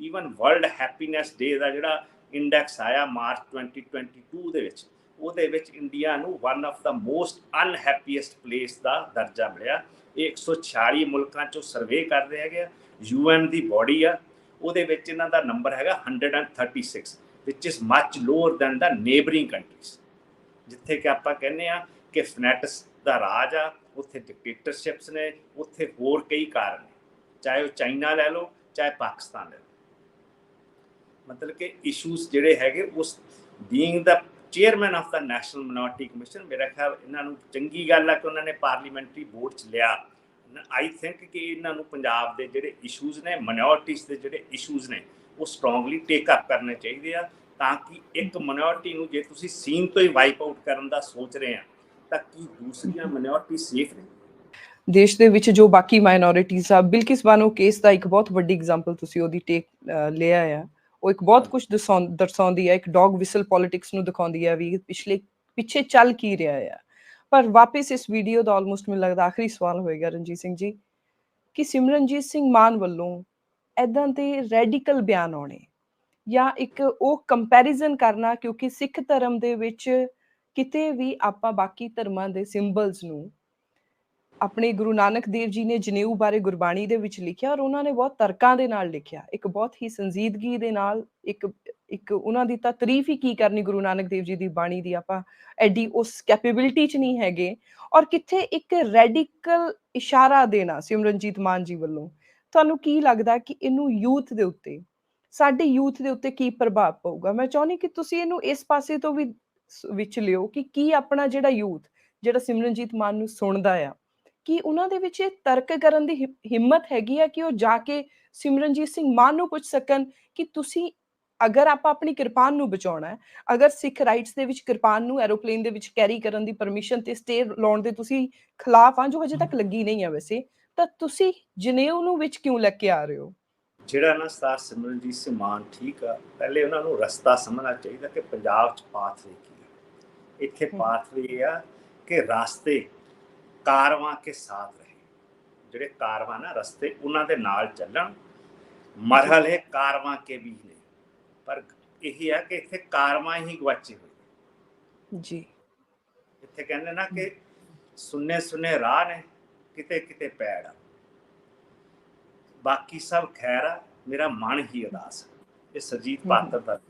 ਈਵਨ ਵਰਲਡ ਹੈਪੀਨੈਸ ਡੇ ਦਾ ਜਿਹੜਾ ਇੰਡੈਕਸ ਆਇਆ ਮਾਰਚ 2022 ਦੇ ਵਿੱਚ, ਉਹਦੇ ਵਿੱਚ ਇੰਡੀਆ ਨੂੰ one of the most unhappiest place ਦਾ ਦਰਜਾ ਮਿਲਿਆ। ਇਹ 146 ਮੁਲਕਾਂ 'ਚੋਂ ਸਰਵੇ ਕਰਦੇ ਹੈਗੇ ਆ। UN ਦੀ ਬੋਡੀ ਆ, ਉਹਦੇ ਵਿੱਚ ਇਹਨਾਂ ਦਾ ਨੰਬਰ ਹੈਗਾ 136, which is much lower than the neighbouring countries. ਜਿੱਥੇ ਕਿ ਆਪਾਂ ਕਹਿੰਦੇ ਆ ਕਿ ਫਨੈਟਸ ਦਾ ਰਾਜ ਆ, ਉੱਥੇ ਡਿਕਟੇਟਰਸ਼ਿਪਸ ਨੇ, ਉੱਥੇ ਹੋਰ ਕਈ ਕਾਰਨ ਨੇ, ਚਾਹੇ ਉਹ ਚਾਈਨਾ ਲੈ ਲਓ ਚਾਹੇ ਪਾਕਿਸਤਾਨ ਲੈ ਲਓ। ਮਤਲਬ ਕਿ ਇਸ਼ੂਜ਼ ਜਿਹੜੇ ਹੈਗੇ ਉਸ being the chairman of the national minority commission, ਮੇਰਾ ਖਿਆਲ ਇਹਨਾਂ ਨੂੰ ਚੰਗੀ ਗੱਲ ਆ ਕਿ ਉਹਨਾਂ ਨੇ ਪਾਰਲੀਮੈਂਟਰੀ ਬੋਰਡ 'ਚ ਲਿਆ। ਆਈ ਥਿੰਕ ਕਿ ਇਹਨਾਂ ਨੂੰ ਪੰਜਾਬ ਦੇ ਜਿਹੜੇ ਇਸ਼ੂਜ਼ ਨੇ, ਮਾਈਨੋਰਟੀਜ਼ ਦੇ ਜਿਹੜੇ ਇਸ਼ੂਜ਼ ਨੇ, ਉਹ ਸਟਰੋਂਗਲੀ ਟੇਕ ਅਪ ਕਰਨੇ ਚਾਹੀਦੇ ਆ, ਤਾਂ ਕਿ ਇੱਕ ਮਾਈਨੋਰਟੀ ਨੂੰ ਜੇ ਤੁਸੀਂ ਸੀਨ ਤੋਂ ਹੀ ਵਾਈਪ ਆਊਟ ਕਰਨ ਦਾ ਸੋਚ ਰਹੇ ਆ ਤਾਂ ਕੀ ਦੂਸਰੀਆਂ ਮਾਈਨੋਰਟੀ ਸੇਫ ਨੇ? ਦੇਸ਼ ਦੇ ਵਿੱਚ ਜੋ ਬਾਕੀ ਮਾਈਨੋਰਿਟੀਜ਼ ਆ, ਬਿਲਕਿਸ ਬਾਨੋ ਕੇਸ ਦਾ ਇੱਕ ਬਹੁਤ ਵੱਡੀ ਐਗਜ਼ਾਮਪਲ ਤੁਸੀਂ ਉਹਦੀ ਟੇਕ ਲਿਆ ਆ। ਉਹ ਇੱਕ ਬਹੁਤ ਕੁਝ ਦਰਸਾਉਂਦੀ ਹੈ, ਇੱਕ ਡੌਗ ਵਿਸਲ ਪੋਲਿਟਿਕਸ ਨੂੰ ਦਿਖਾਉਂਦੀ ਹੈ ਵੀ ਪਿੱਛੇ ਚੱਲ ਕੀ ਰਿਹਾ ਆ। ਪਰ ਵਾਪਿਸ ਇਸ ਵੀਡੀਓ ਦਾ ਆਲਮੋਸਟ ਮੈਨੂੰ ਲੱਗਦਾ ਆਖਰੀ ਸਵਾਲ ਹੋਏਗਾ ਰਣਜੀਤ ਸਿੰਘ ਜੀ, ਕਿ ਸਿਮਰਨਜੀਤ ਸਿੰਘ ਮਾਨ ਵੱਲੋਂ ਇੱਦਾਂ ਦੇ ਰੈਡੀਕਲ ਬਿਆਨ ਆਉਣੇ ਜਾਂ ਇੱਕ ਉਹ ਕੰਪੈਰੀਜ਼ਨ ਕਰਨਾ, ਕਿਉਂਕਿ ਸਿੱਖ ਧਰਮ ਦੇ ਵਿੱਚ ਕਿਤੇ ਵੀ ਆਪਾਂ ਬਾਕੀ ਧਰਮਾਂ ਦੇ ਸਿੰਬਲਸ ਨੂੰ, ਆਪਣੇ ਗੁਰੂ ਨਾਨਕ ਦੇਵ ਜੀ ਨੇ ਜਨੇਊ ਬਾਰੇ ਗੁਰਬਾਣੀ ਦੇ ਵਿੱਚ ਲਿਖਿਆ ਔਰ ਉਹਨਾਂ ਨੇ ਬਹੁਤ ਤਰਕਾਂ ਦੇ ਨਾਲ ਲਿਖਿਆ, ਇੱਕ ਬਹੁਤ ਹੀ ਸੰਜੀਦਗੀ ਦੇ ਨਾਲ, ਇੱਕ ਉਹਨਾਂ ਦੀ ਤਾਂ ਤਾਰੀਫ ਹੀ ਕੀ ਕਰਨੀ ਗੁਰੂ ਨਾਨਕ ਦੇਵ ਜੀ ਦੀ ਬਾਣੀ ਦੀ, ਆਪਾਂ ਐਡੀ ਉਸ ਕੈਪੇਬਿਲਿਟੀ 'ਚ ਨਹੀਂ ਹੈਗੇ। ਔਰ ਕਿੱਥੇ ਇੱਕ ਰੈਡੀਕਲ ਇਸ਼ਾਰਾ ਦੇਣਾ ਸਿਮਰਨਜੀਤ ਮਾਨ ਜੀ ਵੱਲੋਂ, ਤੁਹਾਨੂੰ ਕੀ ਲੱਗਦਾ ਕਿ ਇਹਨੂੰ ਯੂਥ ਦੇ ਉੱਤੇ, ਸਾਡੇ ਯੂਥ ਦੇ ਉੱਤੇ ਕੀ ਪ੍ਰਭਾਵ ਪਊਗਾ? ਮੈਂ ਚਾਹੁੰਦੀ ਕਿ ਤੁਸੀਂ ਇਹਨੂੰ ਇਸ ਪਾਸੇ ਤੋਂ ਵੀ ਵਿੱਚ ਲਿਓ ਕਿ ਕੀ ਆਪਣਾ ਜਿਹੜਾ ਯੂਥ ਜਿਹੜਾ ਸਿਮਰਨਜੀਤ ਮਾਨ ਨੂੰ ਸੁਣਦਾ ਆ, ਕਿ ਉਹਨਾਂ ਦੇ ਵਿੱਚ ਇਹ ਤਰਕ ਕਰਨ ਦੀ ਹਿੰਮਤ ਹੈਗੀ ਆ ਕਿ ਉਹ ਜਾ ਕੇ ਸਿਮਰਨਜੀਤ ਸਿੰਘ ਮਾਨ ਨੂੰ ਪੁੱਛ ਸਕਣ ਕਿ ਤੁਸੀਂ, ਅਗਰ ਆਪਾਂ ਆਪਣੀ ਕਿਰਪਾਨ ਨੂੰ ਬਚਾਉਣਾ ਹੈ, ਅਗਰ ਸਿੱਖ ਰਾਈਟਸ ਦੇ ਵਿੱਚ ਕਿਰਪਾਨ ਨੂੰ ਐਰੋਪਲੇਨ ਦੇ ਵਿੱਚ ਕੈਰੀ ਕਰਨ ਦੀ ਪਰਮਿਸ਼ਨ ਤੇ ਸਟੇ ਲਾਉਣ ਦੇ ਤੁਸੀਂ ਖਿਲਾਫ ਆ, ਜੋ ਹਜੇ ਤੱਕ ਲੱਗੀ ਨਹੀਂ ਹੈ ਵੈਸੇ, ਤਾਂ ਤੁਸੀਂ ਜਨੇਊ ਨੂੰ ਵਿੱਚ ਕਿਉਂ ਲੈ ਕੇ ਆ ਰਹੇ ਹੋ? ਜਿਹੜਾ ਨਾ ਸਰਦਾਰ ਸਿਮਰਨਜੀਤ ਸਿੰਘ ਮਾਨ, ਠੀਕ ਆ, ਪਹਿਲੇ ਉਹਨਾਂ ਨੂੰ ਰਸਤਾ ਸਮਝਣਾ ਚਾਹੀਦਾ ਕਿ ਪੰਜਾਬ 'ਚ ਪਾਥਵੇ ਕੀ ਆ। ਇੱਥੇ ਪਾਥਵੇ ਆ ਕਿ ਰਾਸਤੇ ਕਾਰਵਾਂ ਕੇ ਸਾਥ ਰਹੇ, ਜਿਹੜੇ ਕਾਰਵਾਂ ਨਾ ਰਸਤੇ ਉਹਨਾਂ ਦੇ ਨਾਲ ਚੱਲਣ। ਮਰਹਲੇ ਕਾਰਵਾਂ ਕੇ ਵੀ ਨੇ, ਪਰ ਇਹ ਆ ਕਿ ਇੱਥੇ ਕਾਰਵਾਂ ਹੀ ਗਵਾਚੇ ਹੋਏ ਜੀ। ਇੱਥੇ ਕਹਿੰਦੇ ਨਾ ਕਿ ਸੁੰਨੇ ਸੁੰਨੇ ਰਾਹ ਨੇ, ਕਿਤੇ ਕਿਤੇ ਪੈੜ ਆ, ਬਾਕੀ ਸਭ ਖੈਰ ਆ, ਮੇਰਾ ਮਨ ਹੀ ਉਦਾਸ। ਇਹ ਸਰਜੀਤ ਪਾਤਰ ਦਾ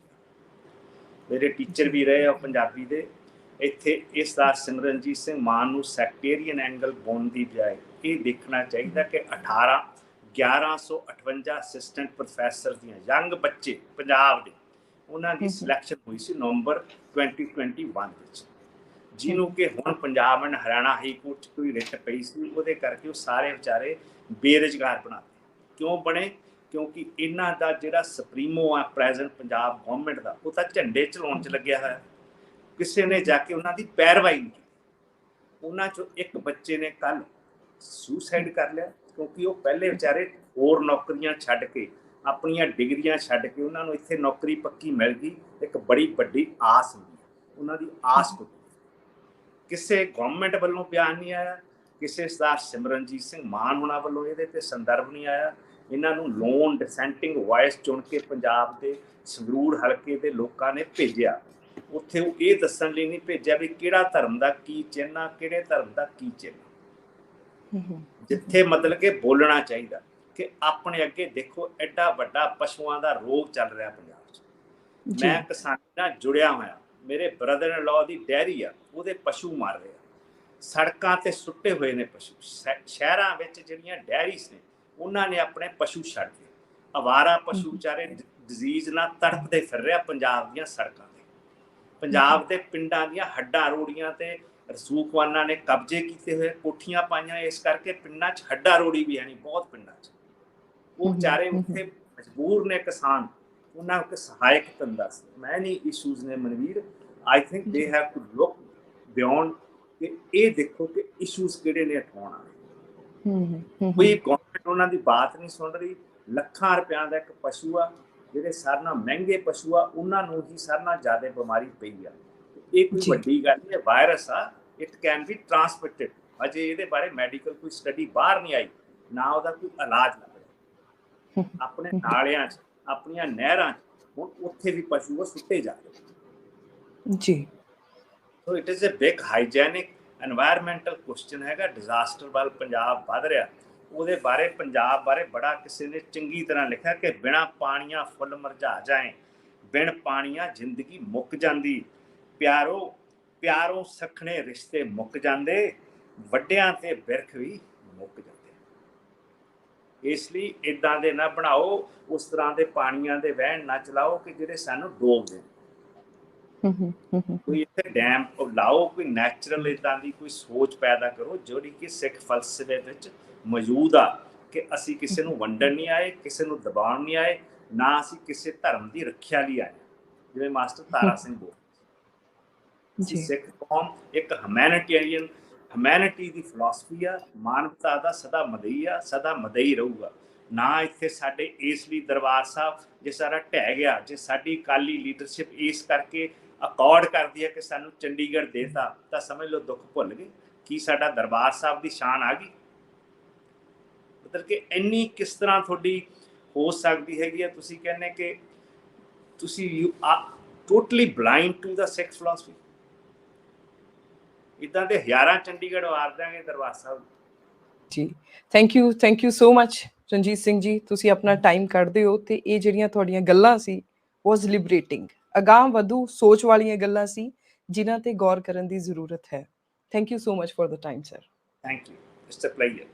ਮੇਰੇ ਟੀਚਰ ਵੀ ਰਹੇ ਆ ਪੰਜਾਬੀ ਦੇ। ਇੱਥੇ ਇਸ ਦਾ ਸਿਮਰਨਜੀਤ ਸਿੰਘ ਮਾਨ ਨੂੰ ਸੈਕਟੇਰੀਅਨ ਐਂਗਲ ਪਾਉਣ ਦੀ ਬਜਾਏ ਇਹ ਦੇਖਣਾ ਚਾਹੀਦਾ ਕਿ 1158 ਅਸਿਸਟੈਂਟ ਪ੍ਰੋਫੈਸਰ ਦੀਆਂ ਯੰਗ ਬੱਚੇ ਪੰਜਾਬ ਦੇ, ਉਹਨਾਂ ਦੀ ਸਿਲੈਕਸ਼ਨ ਹੋਈ ਸੀ ਨਵੰਬਰ 2021 ਵਿੱਚ, ਜਿਹਨੂੰ ਕਿ ਹੁਣ Punjab and Haryana high court 'ਚ ਕੋਈ ਰਿਟ ਪਈ ਸੀ, ਉਹਦੇ ਕਰਕੇ ਉਹ ਸਾਰੇ ਵਿਚਾਰੇ ਬੇਰੁਜ਼ਗਾਰ ਬਣਾ ਦਿੱਤੇ। ਕਿਉਂ ਬਣੇ? ਕਿਉਂਕਿ ਇਹਨਾਂ ਦਾ ਜਿਹੜਾ ਸੁਪਰੀਮੋ ਆ ਪ੍ਰੈਜ਼ੈਂਟ ਪੰਜਾਬ ਗਵਰਨਮੈਂਟ ਦਾ, ਉਹ ਤਾਂ ਝੰਡੇ ਚਲਾਉਣ 'ਚ ਲੱਗਿਆ ਹੋਇਆ। ਕਿਸੇ ਨੇ ਜਾ ਕੇ ਉਹਨਾਂ ਦੀ ਪੈਰਵਾਈ ਨਹੀਂ ਕੀਤੀ। ਉਹਨਾਂ 'ਚੋਂ ਇੱਕ ਬੱਚੇ ਨੇ ਕੱਲ ਸੁਸਾਈਡ ਕਰ ਲਿਆ, ਕਿਉਂਕਿ ਉਹ ਪਹਿਲੇ ਵਿਚਾਰੇ ਹੋਰ ਨੌਕਰੀਆਂ ਛੱਡ ਕੇ, ਆਪਣੀਆਂ ਡਿਗਰੀਆਂ ਛੱਡ ਕੇ, ਉਹਨਾਂ ਨੂੰ ਇੱਥੇ ਨੌਕਰੀ ਪੱਕੀ ਮਿਲ ਗਈ। ਇੱਕ ਬੜੀ ਵੱਡੀ ਆਸ ਹੁੰਦੀ ਹੈ, ਉਹਨਾਂ ਦੀ ਆਸ ਟੁੱਟੀ। ਕਿਸੇ ਗਵਰਨਮੈਂਟ ਵੱਲੋਂ ਬਿਆਨ ਨਹੀਂ ਆਇਆ, ਕਿਸੇ ਸਰਦਾਰ ਸਿਮਰਨਜੀਤ ਸਿੰਘ ਮਾਨ ਹੋਣਾ ਵੱਲੋਂ ਇਹਦੇ ਤੇ ਸੰਦਰਭ ਨਹੀਂ ਆਇਆ। ਇਹਨਾਂ ਨੂੰ ਲੋਨ ਡਿਸੈਂਟਿੰਗ ਵਾਇਸ ਚੁਣ ਕੇ ਪੰਜਾਬ ਦੇ ਸੰਗਰੂਰ ਹਲਕੇ ਦੇ ਲੋਕਾਂ ਨੇ ਭੇਜਿਆ। ਉੱਥੇ ਉਹ ਇਹ ਦੱਸਣ ਲਈ ਨਹੀਂ ਭੇਜਿਆ ਵੀ ਕਿਹੜਾ ਧਰਮ ਦਾ ਕੀ ਚਿੰਨ੍ਹ ਆ, ਕਿਹੜੇ ਧਰਮ ਦਾ ਕੀ ਚਿੰਨ੍ਹ। ਜਿੱਥੇ ਮਤਲਬ ਕਿ ਬੋਲਣਾ ਚਾਹੀਦਾ ਕਿ ਆਪਣੇ ਅੱਗੇ ਦੇਖੋ, ਐਡਾ ਵੱਡਾ ਪਸ਼ੂਆਂ ਦਾ ਰੋਗ ਚੱਲ ਰਿਹਾ ਪੰਜਾਬ 'ਚ। ਮੈਂ ਕਿਸਾਨੀ ਨਾਲ ਜੁੜਿਆ ਹੋਇਆ, ਮੇਰੇ brother in law the dairy ਆ, ਉਹਦੇ ਪਸ਼ੂ ਮਰ ਰਹੇ ਆ, ਸੜਕਾਂ ਤੇ ਸੁੱਟੇ ਹੋਏ ਨੇ ਪਸ਼ੂ। ਸ਼ਹਿਰਾਂ ਵਿੱਚ ਜਿਹੜੀਆਂ ਡੈਰੀਜ਼ ਨੇ, ਉਹਨਾਂ ਨੇ ਆਪਣੇ ਪਸ਼ੂ ਛੱਡ ਦਿੱਤੇ। ਅਵਾਰਾ ਪਸ਼ੂ ਵਿਚਾਰੇ ਡਿਜ਼ੀਜ਼ ਨਾਲ ਤੜਫਦੇ ਫਿਰ ਰਿਹਾ ਪੰਜਾਬ ਦੀਆਂ ਸੜਕਾਂ ਤੇ। ਪੰਜਾਬ ਦੇ ਪਿੰਡਾਂ ਦੀਆਂ ਹੱਡਾਂ ਰੋੜੀਆਂ ਤੇ ਰਸੂਖਵਾਨਾਂ ਨੇ ਕਬਜ਼ੇ ਕੀਤੇ ਹੋਏ, ਕੋਠੀਆਂ ਪਾਈਆਂ, ਇਸ ਕਰਕੇ ਪਿੰਡਾਂ 'ਚ ਹੱਡਾ ਰੋੜੀ ਵੀ ਹੈ ਨਹੀਂ ਬਹੁਤ ਪਿੰਡਾਂ 'ਚ। ਉਹ ਵਿਚਾਰੇ ਉੱਥੇ ਮਜਬੂਰ ਨੇ ਕਿਸਾਨ, ਉਹਨਾਂ ਨੂੰ ਸਹਾਇਕ ਧੰਦਾ ਸੀ। ਮੈਨੀ ਇਸ਼ੂਜ਼ ਨੇ Manvir, I think they have to look beyond ਕਿ ਇਹ ਦੇਖੋ ਕਿ ਇਸ਼ੂਜ਼ ਕਿਹੜੇ ਨੇ ਉਠਾਉਣਾ। ਕੋਈ ਗਵਰਨਮੈਂਟ ਉਹਨਾਂ ਦੀ ਬਾਤ ਨਹੀਂ ਸੁਣ ਰਹੀ। ਲੱਖਾਂ ਰੁਪਇਆਂ ਦਾ ਇੱਕ ਪਸ਼ੂ ਆ, ਜਿਹੜੇ ਸਾਰਿਆਂ ਨਾਲੋਂ ਮਹਿੰਗੇ ਪਸ਼ੂ ਆ, ਉਹਨਾਂ ਨੂੰ ਹੀ ਸਾਰਿਆਂ ਨਾਲੋਂ ਜ਼ਿਆਦਾ ਬਿਮਾਰੀ ਪਈ ਆ। ਇਹ ਕੋਈ ਵੱਡੀ ਗੱਲ ਨਹੀਂ ਹੈ, ਵਾਇਰਸ ਆ, ਇਟ ਕੈਨ ਬੀ ਟ੍ਰਾਂਸਮਿਟਡ। ਅਜੇ ਇਹਦੇ ਬਾਰੇ ਮੈਡੀਕਲ ਕੋਈ ਸਟੱਡੀ ਬਾਹਰ ਨਹੀਂ ਆਈ, ਨਾ ਉਹਦਾ ਕੋਈ ਇਲਾਜ ਲੱਗ ਰਿਹਾ। ਆਪਣੇ ਨਾਲਿਆਂ 'ਚ, ਆਪਣੀਆਂ ਨਹਿਰਾਂ 'ਚ ਹੁਣ ਉੱਥੇ ਵੀ ਪਸ਼ੂ ਸੁੱਟੇ ਜਾ ਰਹੇ ਜੀ। So it is a big hygienic environmental question ਹੈਗਾ। ਡਿਜ਼ਾਸਟਰ ਵੱਲ ਪੰਜਾਬ ਵੱਧ ਰਿਹਾ, ਉਹਦੇ ਬਾਰੇ ਪੰਜਾਬ ਬਾਰੇ ਬੜਾ ਕਿਸੇ ਨੇ ਚੰਗੀ ਤਰ੍ਹਾਂ ਲਿਖਿਆ ਕਿ ਬਿਨਾਂ ਪਾਣੀਆਂ ਫੁੱਲ ਮੁਰਝਾ ਜਾਏ, ਬਿਨ ਪਾਣੀਆਂ ਜ਼ਿੰਦਗੀ ਮੁੱਕ ਜਾਂਦੀ, ਪਿਆਰੋ ਪਿਆਰੋਂ ਸਖਣੇ ਰਿਸ਼ਤੇ ਮੁੱਕ ਜਾਂਦੇ, ਵੱਡਿਆਂ ਤੇ ਬਿਰਖ ਵੀ ਮੁੱਕ ਜਾਂਦੇ। ਇਸ ਲਈ ਇਦਾਂ ਦੇ ਨਾ ਬਣਾਓ, ਉਸ ਤਰ੍ਹਾਂ ਦੇ ਪਾਣੀਆਂ ਦੇ ਵਹਿਣ ਨਾ ਚਲਾਓ ਕਿ ਜਿਹੜੇ ਸਾਨੂੰ ਡੋਬ ਦੇਣ। ਕੋਈ ਇੱਥੇ ਡੈਮ ਲਾਓ, ਕੋਈ ਨੈਚੁਰਲ ਇਦਾਂ ਦੀ ਕੋਈ ਸੋਚ ਪੈਦਾ ਕਰੋ ਜਿਹੜੀ ਕਿ ਸਿੱਖ ਫਲਸਫੇ ਵਿੱਚ ਮੌਜੂਦ ਆ ਕਿ ਅਸੀਂ ਕਿਸੇ ਨੂੰ ਵੰਡਣ ਨਹੀਂ ਆਏ, ਕਿਸੇ ਨੂੰ ਦਬਾਉਣ ਨਹੀਂ ਆਏ, ਨਾ ਅਸੀਂ ਕਿਸੇ ਧਰਮ ਦੀ ਰੱਖਿਆ ਲਈ ਆਏ। ਜਿਵੇਂ ਮਾਸਟਰ ਤਾਰਾ ਸਿੰਘ ਬੋਲ, ਸਿੱਖ ਕੌਮ ਇੱਕ ਹਿਊਮੈਨਿਟੇਰੀਅਨ, ਹਿਊਮੈਨਿਟੀ ਦੀ ਫਿਲਾਸਫੀ ਆ, ਮਾਨਵਤਾ ਦਾ ਸਦਾ ਮਦਈ ਆ, ਸਦਾ ਮਦਈ ਰਹੂਗਾ। ਨਾ ਇੱਥੇ ਸਾਡੇ ਇਸ ਲਈ ਦਰਬਾਰ ਸਾਹਿਬ ਜੇ ਸਾਰਾ ਢਹਿ ਗਿਆ, ਜੇ ਸਾਡੀ ਅਕਾਲੀ ਲੀਡਰਸ਼ਿਪ ਇਸ ਕਰਕੇ ਅਕੋਰਡ ਕਰਦੀ ਹੈ ਕਿ ਸਾਨੂੰ ਚੰਡੀਗੜ੍ਹ ਦੇਤਾ, ਤਾਂ ਸਮਝ ਲਓ ਦੁੱਖ ਭੁੱਲ ਗਏ। ਕੀ ਸਾਡਾ ਦਰਬਾਰ ਸਾਹਿਬ ਦੀ ਸ਼ਾਨ ਆ ਗਈ? ਮਤਲਬ ਕਿ ਇੰਨੀ ਕਿਸ ਤਰ੍ਹਾਂ ਤੁਹਾਡੀ ਹੋ ਸਕਦੀ ਹੈਗੀ ਆ? ਤੁਸੀਂ ਕਹਿੰਦੇ ਕਿ ਤੁਸੀਂ you are totally blind to the Sikh philosophy. ਇੱਦਾਂ ਦੇ ਹਜ਼ਾਰਾਂ ਚੰਡੀਗੜ੍ਹ ਵਾਰ ਦਿਆਂਗੇ ਦਰਬਾਰ ਸਾਹਿਬ। ਜੀ, thank you so much Ranjit Singh ji, ਤੁਸੀਂ ਆਪਣਾ ਟਾਈਮ ਕੱਢਦੇ ਹੋ ਤੇ ਇਹ ਜਿਹੜੀਆਂ ਤੁਹਾਡੀਆਂ ਗੱਲਾਂ ਸੀ ਵਾਸ ਲਿਬਰੇਟਿੰਗ, ਅਗਾਂਹ ਵਧੂ ਸੋਚ ਵਾਲੀਆਂ ਗੱਲਾਂ ਸੀ ਜਿਨ੍ਹਾਂ ਤੇ ਗੌਰ ਕਰਨ ਦੀ ਜ਼ਰੂਰਤ ਹੈ। Thank you so much for the time sir. Thank you, it's a pleasure.